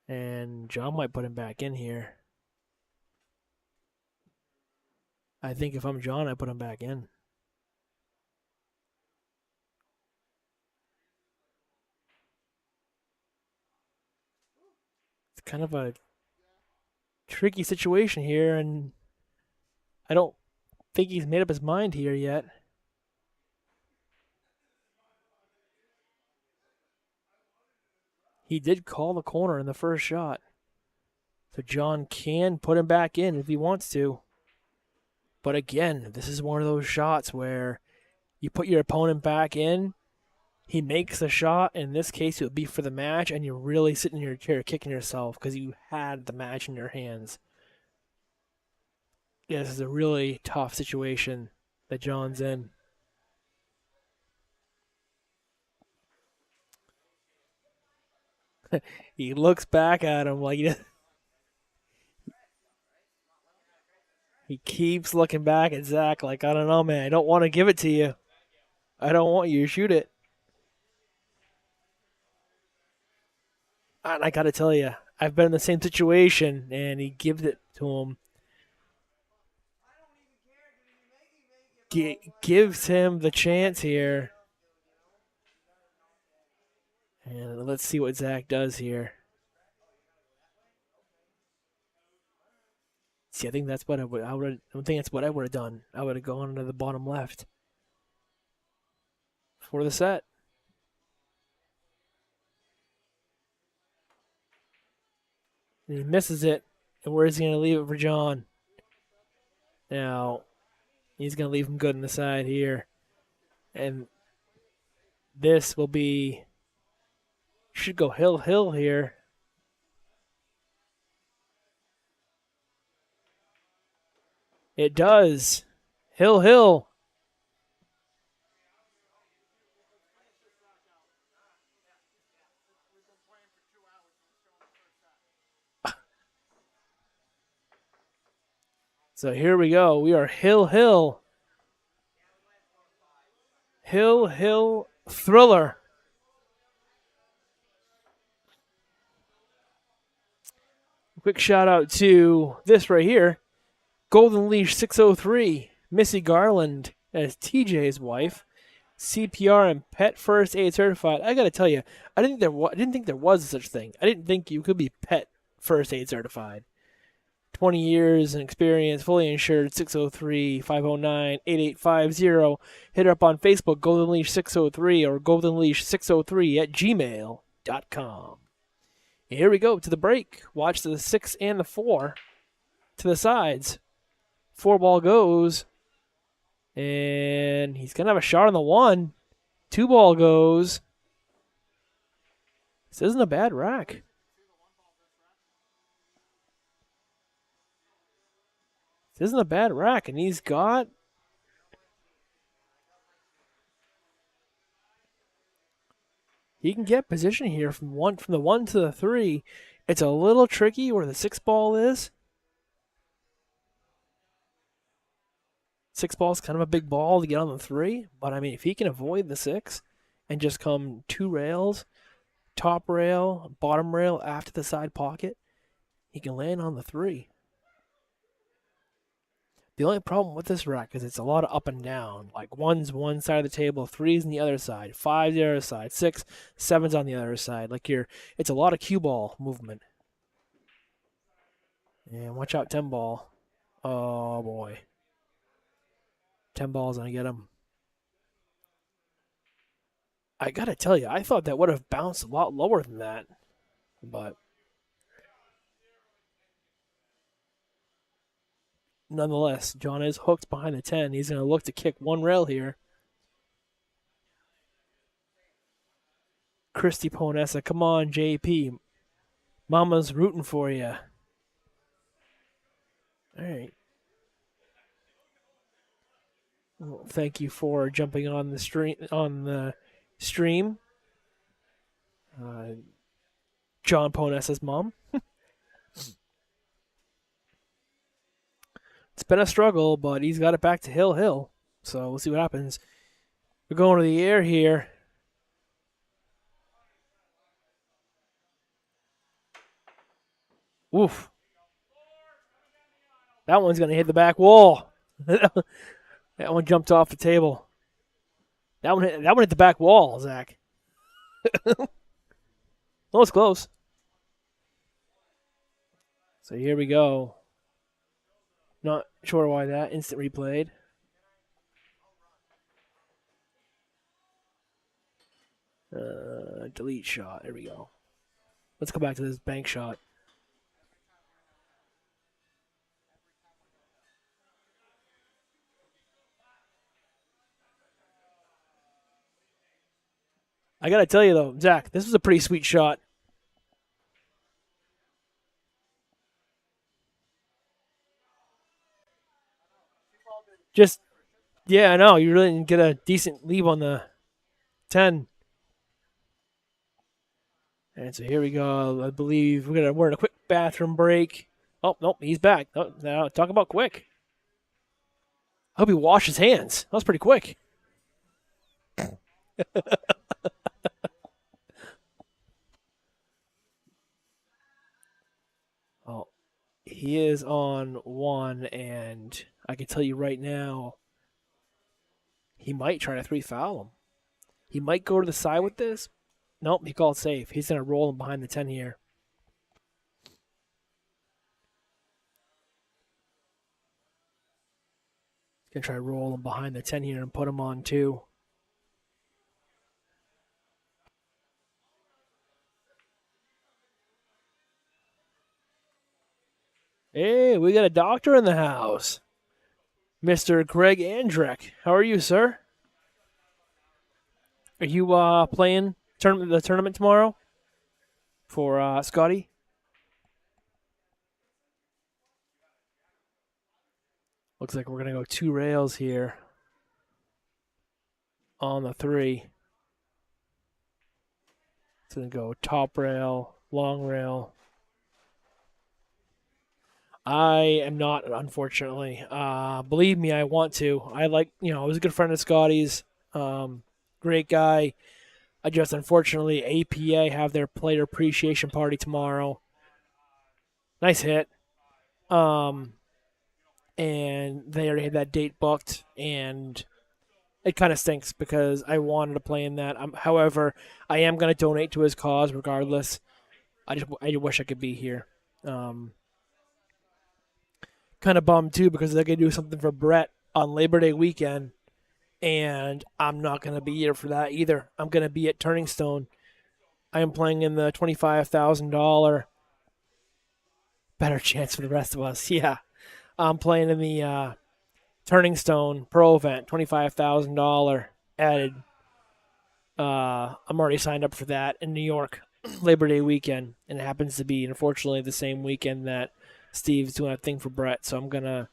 And John might put him back in here. I think if I'm John, I put him back in. It's kind of a tricky situation here, and I don't think he's made up his mind here yet. He did call the corner in the first shot. So John can put him back in if he wants to. But again, this is one of those shots where you put your opponent back in, he makes the shot. In this case, it would be for the match, and you're really sitting in your chair kicking yourself because you had the match in your hands. Yeah, this is a really tough situation that John's in. He looks back at him like he keeps looking back at Zach like, I don't know, man. I don't want to give it to you. I don't want you to shoot it. And I got to tell you, I've been in the same situation, and he gives it to him. Gives him the chance here. And let's see what Zach does here. See, I think that's what I don't think that's what I would have done. I would have gone to the bottom left for the set. And he misses it. And where is he going to leave it for John? Now, he's going to leave him good on the side here. And this will be, should go hill here. It does. Hill. So here we go. We are hill. Hill thriller. Quick shout out to this right here. Golden Leash 603, Missy Garland as TJ's wife, CPR and pet first aid certified. I gotta tell you, I didn't think there was such thing. I didn't think you could be pet first aid certified. 20 years and experience, fully insured. 603-509-8850. Hit her up on Facebook, Golden Leash 603 or goldenleash603@gmail.com. Here we go to the break. Watch the 6 and the 4 to the sides. 4 ball goes, and he's going to have a shot on the 1. 2 ball goes. This isn't a bad rack. This isn't a bad rack, and he's got... He can get position here from the 1 to the 3. It's a little tricky where the 6 ball is. 6 ball is kind of a big ball to get on the 3, but I mean, if he can avoid the 6 and just come 2 rails, top rail, bottom rail after the side pocket, he can land on the 3. The only problem with this rack is it's a lot of up and down. Like 1's one side of the table, 3's on the other side, 5's the other side, 6, 7's on the other side. Like it's a lot of cue ball movement. And watch out, 10 ball. Oh boy. 10 ball's gonna get him. I gotta tell you, I thought that would have bounced a lot lower than that. But nonetheless, Jon is hooked behind the 10. He's gonna look to kick 1 rail here. Courcy Poanessa, come on, JP. Mama's rooting for you. All right. Well, thank you for jumping on the stream. Jon Poanessa's mom. It's been a struggle, but he's got it back to Hill. So we'll see what happens. We're going to the air here. Oof. That one's going to hit the back wall. That one jumped off the table. That one hit the back wall, Zach. Well, it's close. So here we go. Not sure why that instant replayed. Delete shot. There we go. Let's go back to this bank shot. I gotta tell you though, Zach, this was a pretty sweet shot. Just, yeah, I know. You really didn't get a decent leave on the 10. And so here we go. I believe we're in a quick bathroom break. Oh, nope, he's back. Oh, now talk about quick. I hope he washed his hands. That was pretty quick. Oh, he is on 1, and I can tell you right now, he might try to 3 foul him. He might go to the side with this. Nope, he called safe. He's going to roll him behind the 10 here. He's going to try to roll him behind the 10 here and put him on 2. Hey, we got a doctor in the house. Mr. Greg Andrek. How are you, sir? Are you playing the tournament tomorrow for Scotty? Looks like we're going to go 2 rails here on the 3. It's going to go top rail, long rail. I am not, unfortunately. Believe me, I want to. I was a good friend of Scotty's. Great guy. I just, unfortunately, APA have their player appreciation party tomorrow. Nice hit. And they already had that date booked, and it kind of stinks because I wanted to play in that. However, I am going to donate to his cause regardless. I wish I could be here. Kind of bummed too because they're going to do something for Brett on Labor Day weekend, and I'm not going to be here for that either. I'm going to be at Turning Stone. I am playing in the $25,000 better chance for the rest of us. Yeah, I'm playing in the Turning Stone Pro event, $25,000 added. I'm already signed up for that in New York, Labor Day weekend, and it happens to be, unfortunately, the same weekend that Steve's doing a thing for Brett, so I'm gonna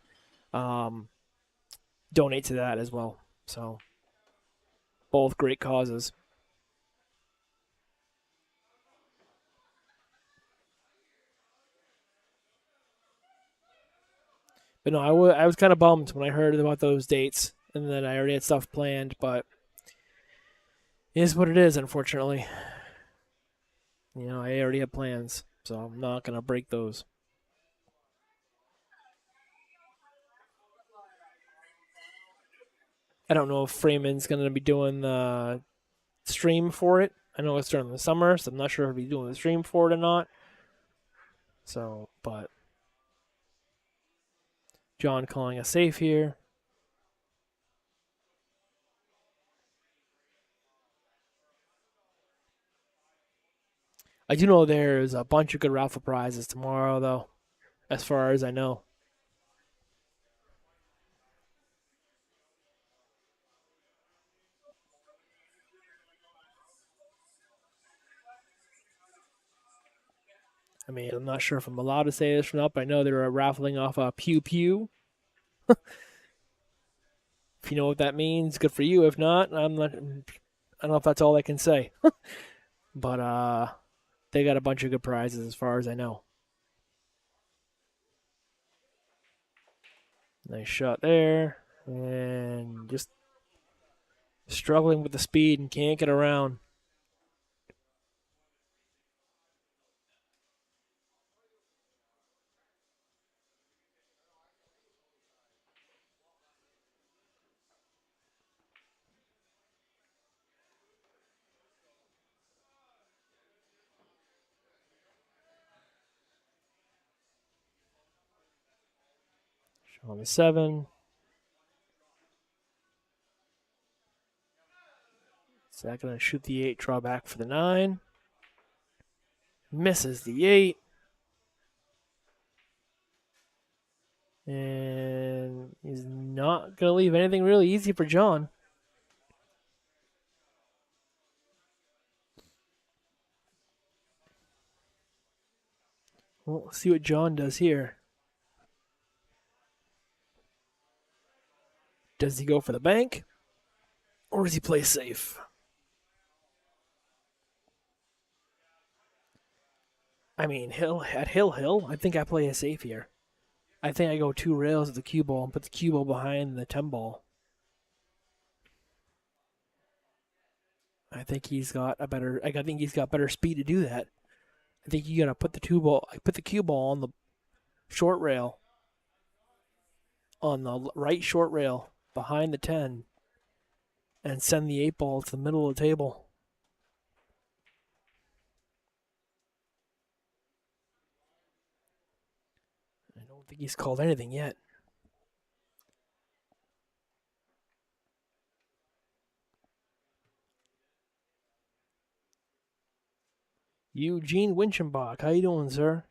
donate to that as well. So, both great causes. But no, I was kind of bummed when I heard about those dates, and then I already had stuff planned. But It is what it is, unfortunately. I already have plans, so I'm not going to break those. I don't know if Freeman's going to be doing the stream for it. I know it's during the summer, so I'm not sure if he's doing the stream for it or not. So, but Jon calling a safe here. I do know there's a bunch of good raffle prizes tomorrow, though, as far as I know. I mean, I'm not sure if I'm allowed to say this or not, but I know they were raffling off a Pew Pew. If you know what that means, good for you. If not, I'm not. I don't know if that's all I can say. But they got a bunch of good prizes as far as I know. Nice shot there, and just struggling with the speed and can't get around. On the 7. Is that going to shoot the 8, draw back for the 9? Misses the 8. And he's not going to leave anything really easy for Jon. Well, let's see what Jon does here. Does he go for the bank? Or does he play safe? I mean, Hill, I think I play a safe here. I think I go 2 rails at the cue ball and put the cue ball behind the 10 ball. I think he's got better speed to do that. I think you gotta put the cue ball on the short rail, on the right short rail behind the 10, and send the 8 ball to the middle of the table. I don't think he's called anything yet. Eugene Winchenbach, how you doing, sir?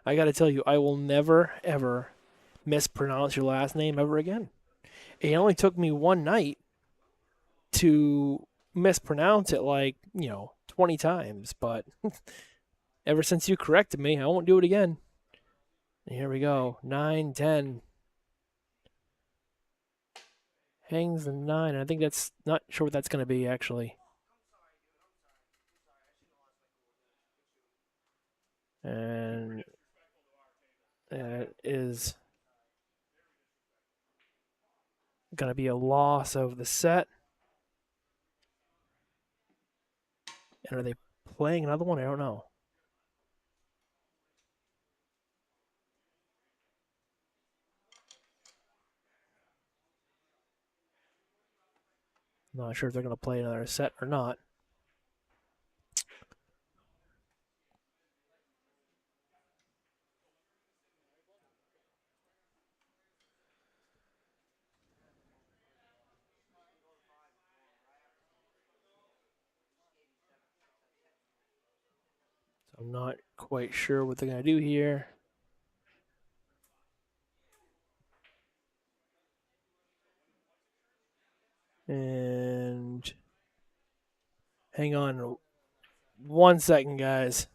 I gotta tell you, I will never ever mispronounce your last name ever again. It only took me one night to mispronounce it 20 times, but ever since you corrected me, I won't do it again. And here we go. 9, 10. Hangs the 9. I think that's not sure what that's going to be, actually. And it is going to be a loss of the set. And are they playing another one? I don't know. Not sure if they're going to play another set or not. So I'm not quite sure what they're going to do here. And hang on 1 second, guys.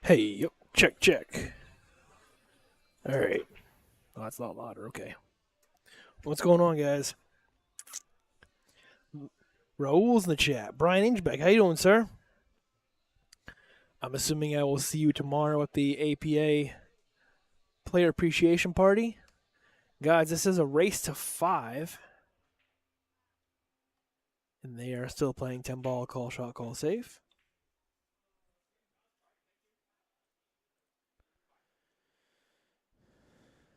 Hey, yo, check, check. All right. Oh, that's a lot louder. Okay. What's going on, guys? Raul's in the chat. Brian Ingebeck, how you doing, sir? I'm assuming I will see you tomorrow at the APA Player Appreciation Party. Guys, this is a race to 5. And they are still playing 10 ball, call shot, call safe.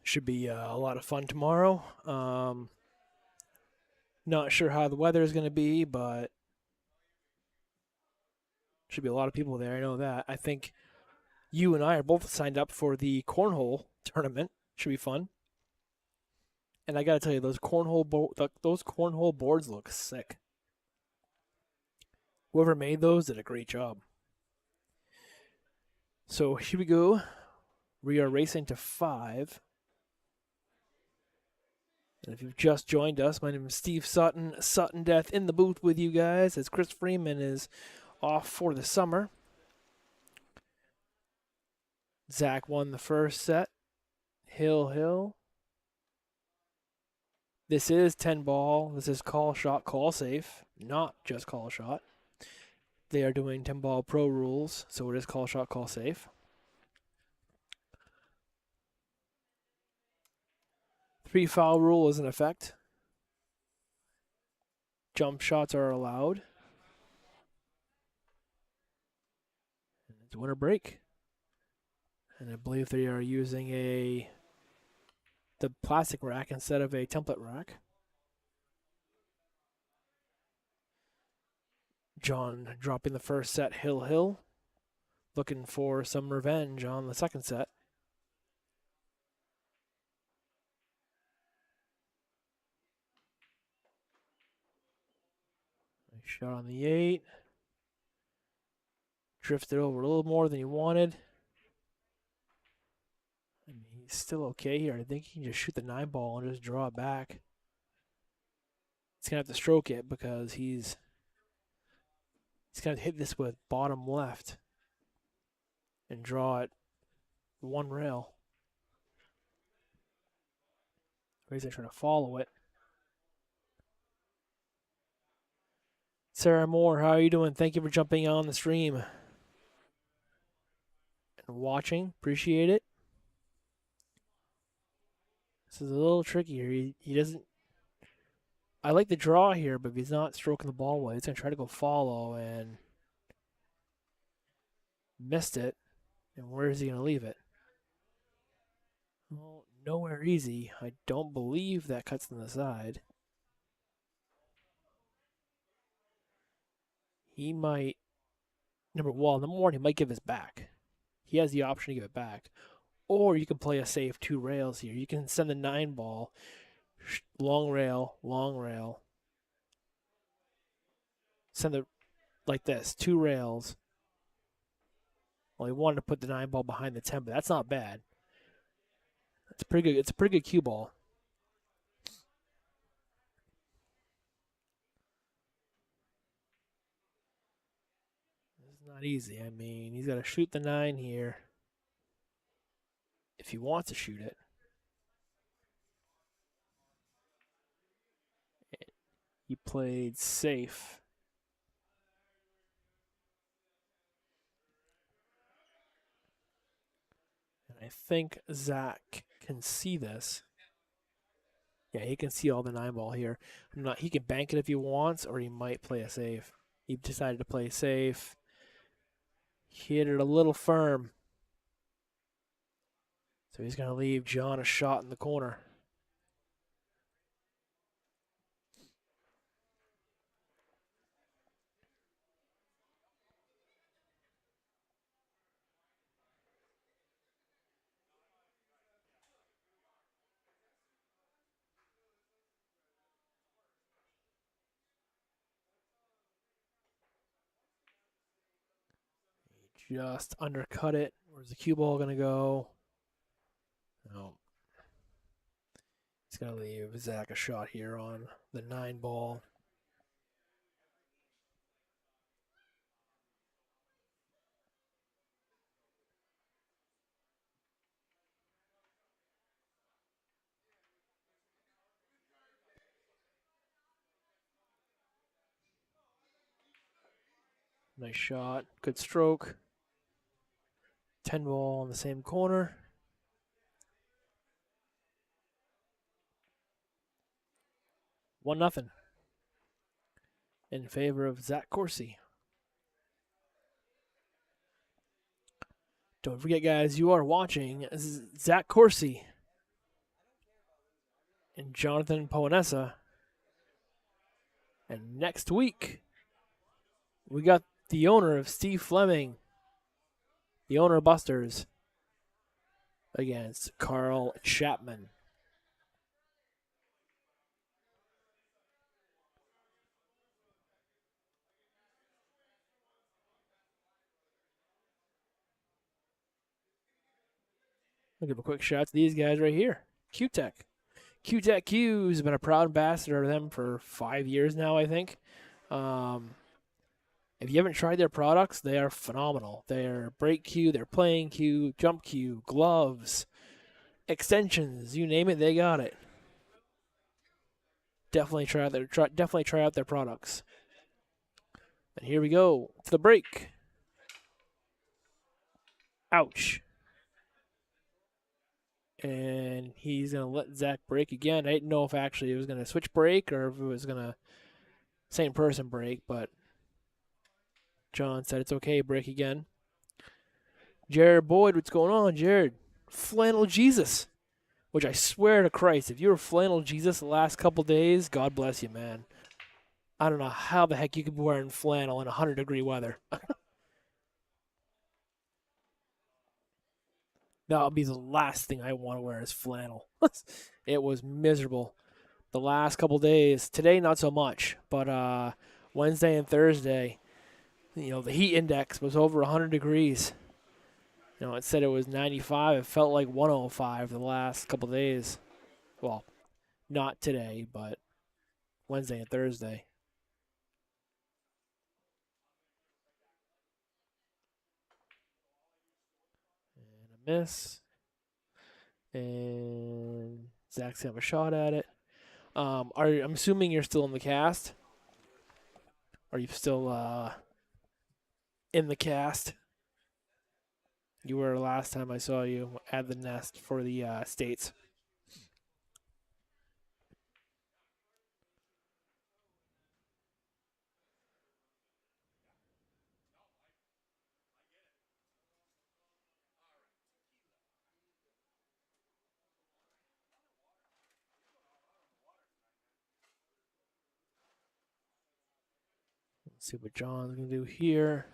Should be a lot of fun tomorrow. Not sure how the weather is going to be, but should be a lot of people there. I know that. I think you and I are both signed up for the cornhole tournament. Should be fun. And I gotta tell you, those cornhole boards look sick. Whoever made those did a great job. So here we go. We are racing to 5. And if you've just joined us, my name is Steve Sutton. Sutton Death in the booth with you guys as Chris Freeman is off for the summer. Zach won the first set. Hill. This is 10 ball. This is call shot, call safe, not just call shot. They are doing 10 ball pro rules, so it is call shot, call safe. 3 foul rule is in effect. Jump shots are allowed. And it's winner break. And I believe they are using the plastic rack instead of a template rack. John dropping the first set, Hill. Looking for some revenge on the second set. Nice shot on the 8. Drifted over a little more than he wanted. I mean, he's still okay here. I think he can just shoot the 9 ball and just draw it back. He's going to have to stroke it because he's going to hit this with bottom left and draw it one rail. Or he's going to try to follow it. Sarah Moore, how are you doing? Thank you for jumping on the stream and watching. Appreciate it. This is a little tricky here. He doesn't... I like the draw here, but if he's not stroking the ball well, he's going to try to go follow and missed it. And where is he going to leave it? Well, nowhere easy. I don't believe that cuts on the side. He might... Number one, he might give his back. He has the option to give it back. Or you can play a safe 2 rails here. You can send the 9 ball, long rail. Send it like this, 2 rails. Well, he wanted to put the 9 ball behind the 10, but that's not bad. It's pretty good. It's a pretty good cue ball. This is not easy. I mean, he's got to shoot the 9 here if he wants to shoot it. He played safe. And I think Zach can see this. Yeah, he can see all the 9 ball here. He can bank it if he wants, or he might play a safe. He decided to play safe. Hit it a little firm. So he's going to leave John a shot in the corner. He just undercut it. Where's the cue ball going to go? No. He's going to leave Zach a shot here on the 9 ball. Nice shot. Good stroke. 10 ball on the same corner. 1-0 in favor of Zach Courcy. Don't forget, guys, you are watching Zach Courcy and Jonathan Poanessa. And next week, we got the owner of Steve Fleming, the owner of Busters, against Carl Chapman. I'll give a quick shout out to these guys right here. Q-Tech. Q-Tech Q has been a proud ambassador of them for 5 years now, I think. If you haven't tried their products, they are phenomenal. They're break cue, they're playing cue, jump cue, gloves, extensions, you name it, they got it. Definitely try out their products. And here we go to the break. Ouch. And he's gonna let Zach break again. I didn't know if actually it was gonna switch break or if it was gonna same person break, but John said it's okay, break again. Jared Boyd, what's going on, Jared? Flannel Jesus. Which I swear to Christ, if you were Flannel Jesus the last couple days, God bless you, man. I don't know how the heck you could be wearing flannel in 100-degree weather. That would be the last thing I want to wear is flannel. It was miserable the last couple days. Today, not so much, but Wednesday and Thursday, the heat index was over 100 degrees. It said it was 95. It felt like 105 the last couple days. Well, not today, but Wednesday and Thursday. And a miss. And Zach's gonna have a shot at it. I'm assuming you're still in the cast. Are you still in the cast? You were last time I saw you at the nest for the States. Let's see what John's going to do here.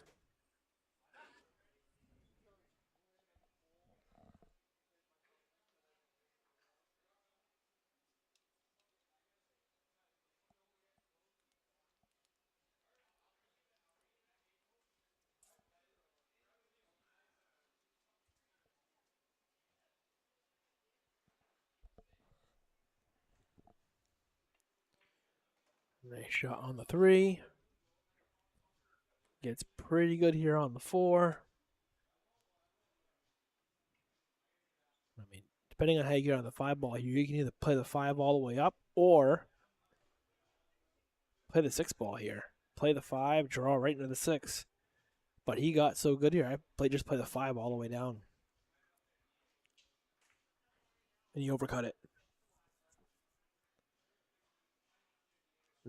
Nice shot on the 3. Gets pretty good here on the 4. I mean, depending on how you get on the 5 ball here, you can either play the 5 all the way up or play the 6 ball here. Play the 5, draw right into the 6. But he got so good here, just play the 5 all the way down. And he overcut it.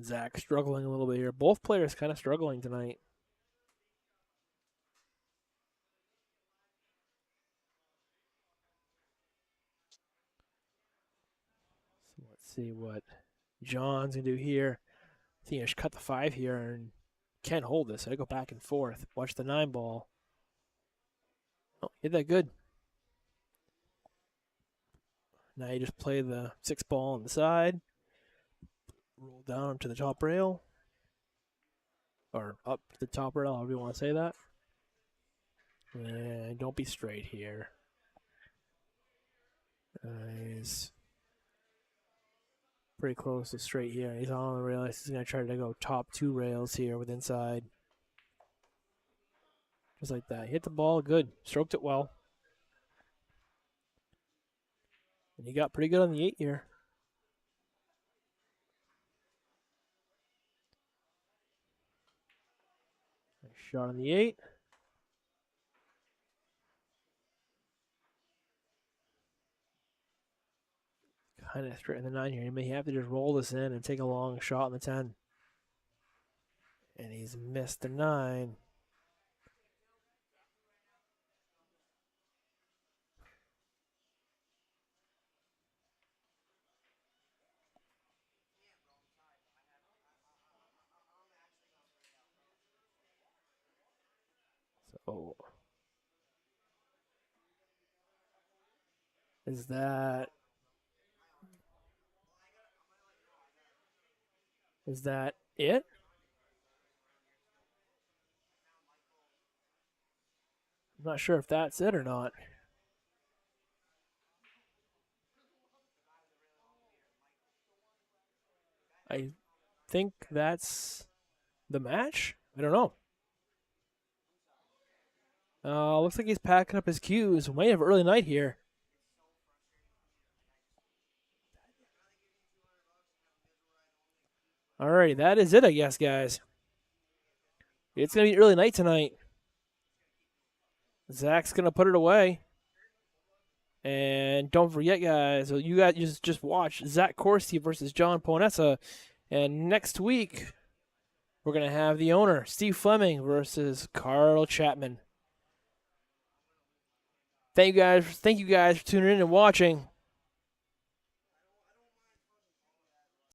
Zach struggling a little bit here. Both players kind of struggling tonight. So let's see what John's going to do here. I think I should cut the 5 here and can't hold this. I go back and forth. Watch the 9 ball. Oh, hit that good. Now you just play the 6 ball on the side. Roll down to the top rail. Or up to the top rail, however you want to say that. And don't be straight here. He's pretty close to straight here. He's on the rail. He's going to try to go top 2 rails here with inside. Just like that. Hit the ball good. Stroked it well. And he got pretty good on the 8 here. Nice Shot on the 8. Kind of straight in the 9 here. He may have to just roll this in and take a long shot on the 10. And he's missed the 9. So is that it? I'm not sure if that's it or not. I think that's the match. I don't know. Looks like he's packing up his cues. We might have early night here. Alrighty, that is it, I guess, guys. It's gonna be early night tonight. Zach's gonna put it away. And don't forget, guys, so you guys just watch Zach Courcy versus Jon Poanessa. And next week, we're going to have the owner, Steve Fleming, versus Carl Chapman. Thank you guys for tuning in and watching.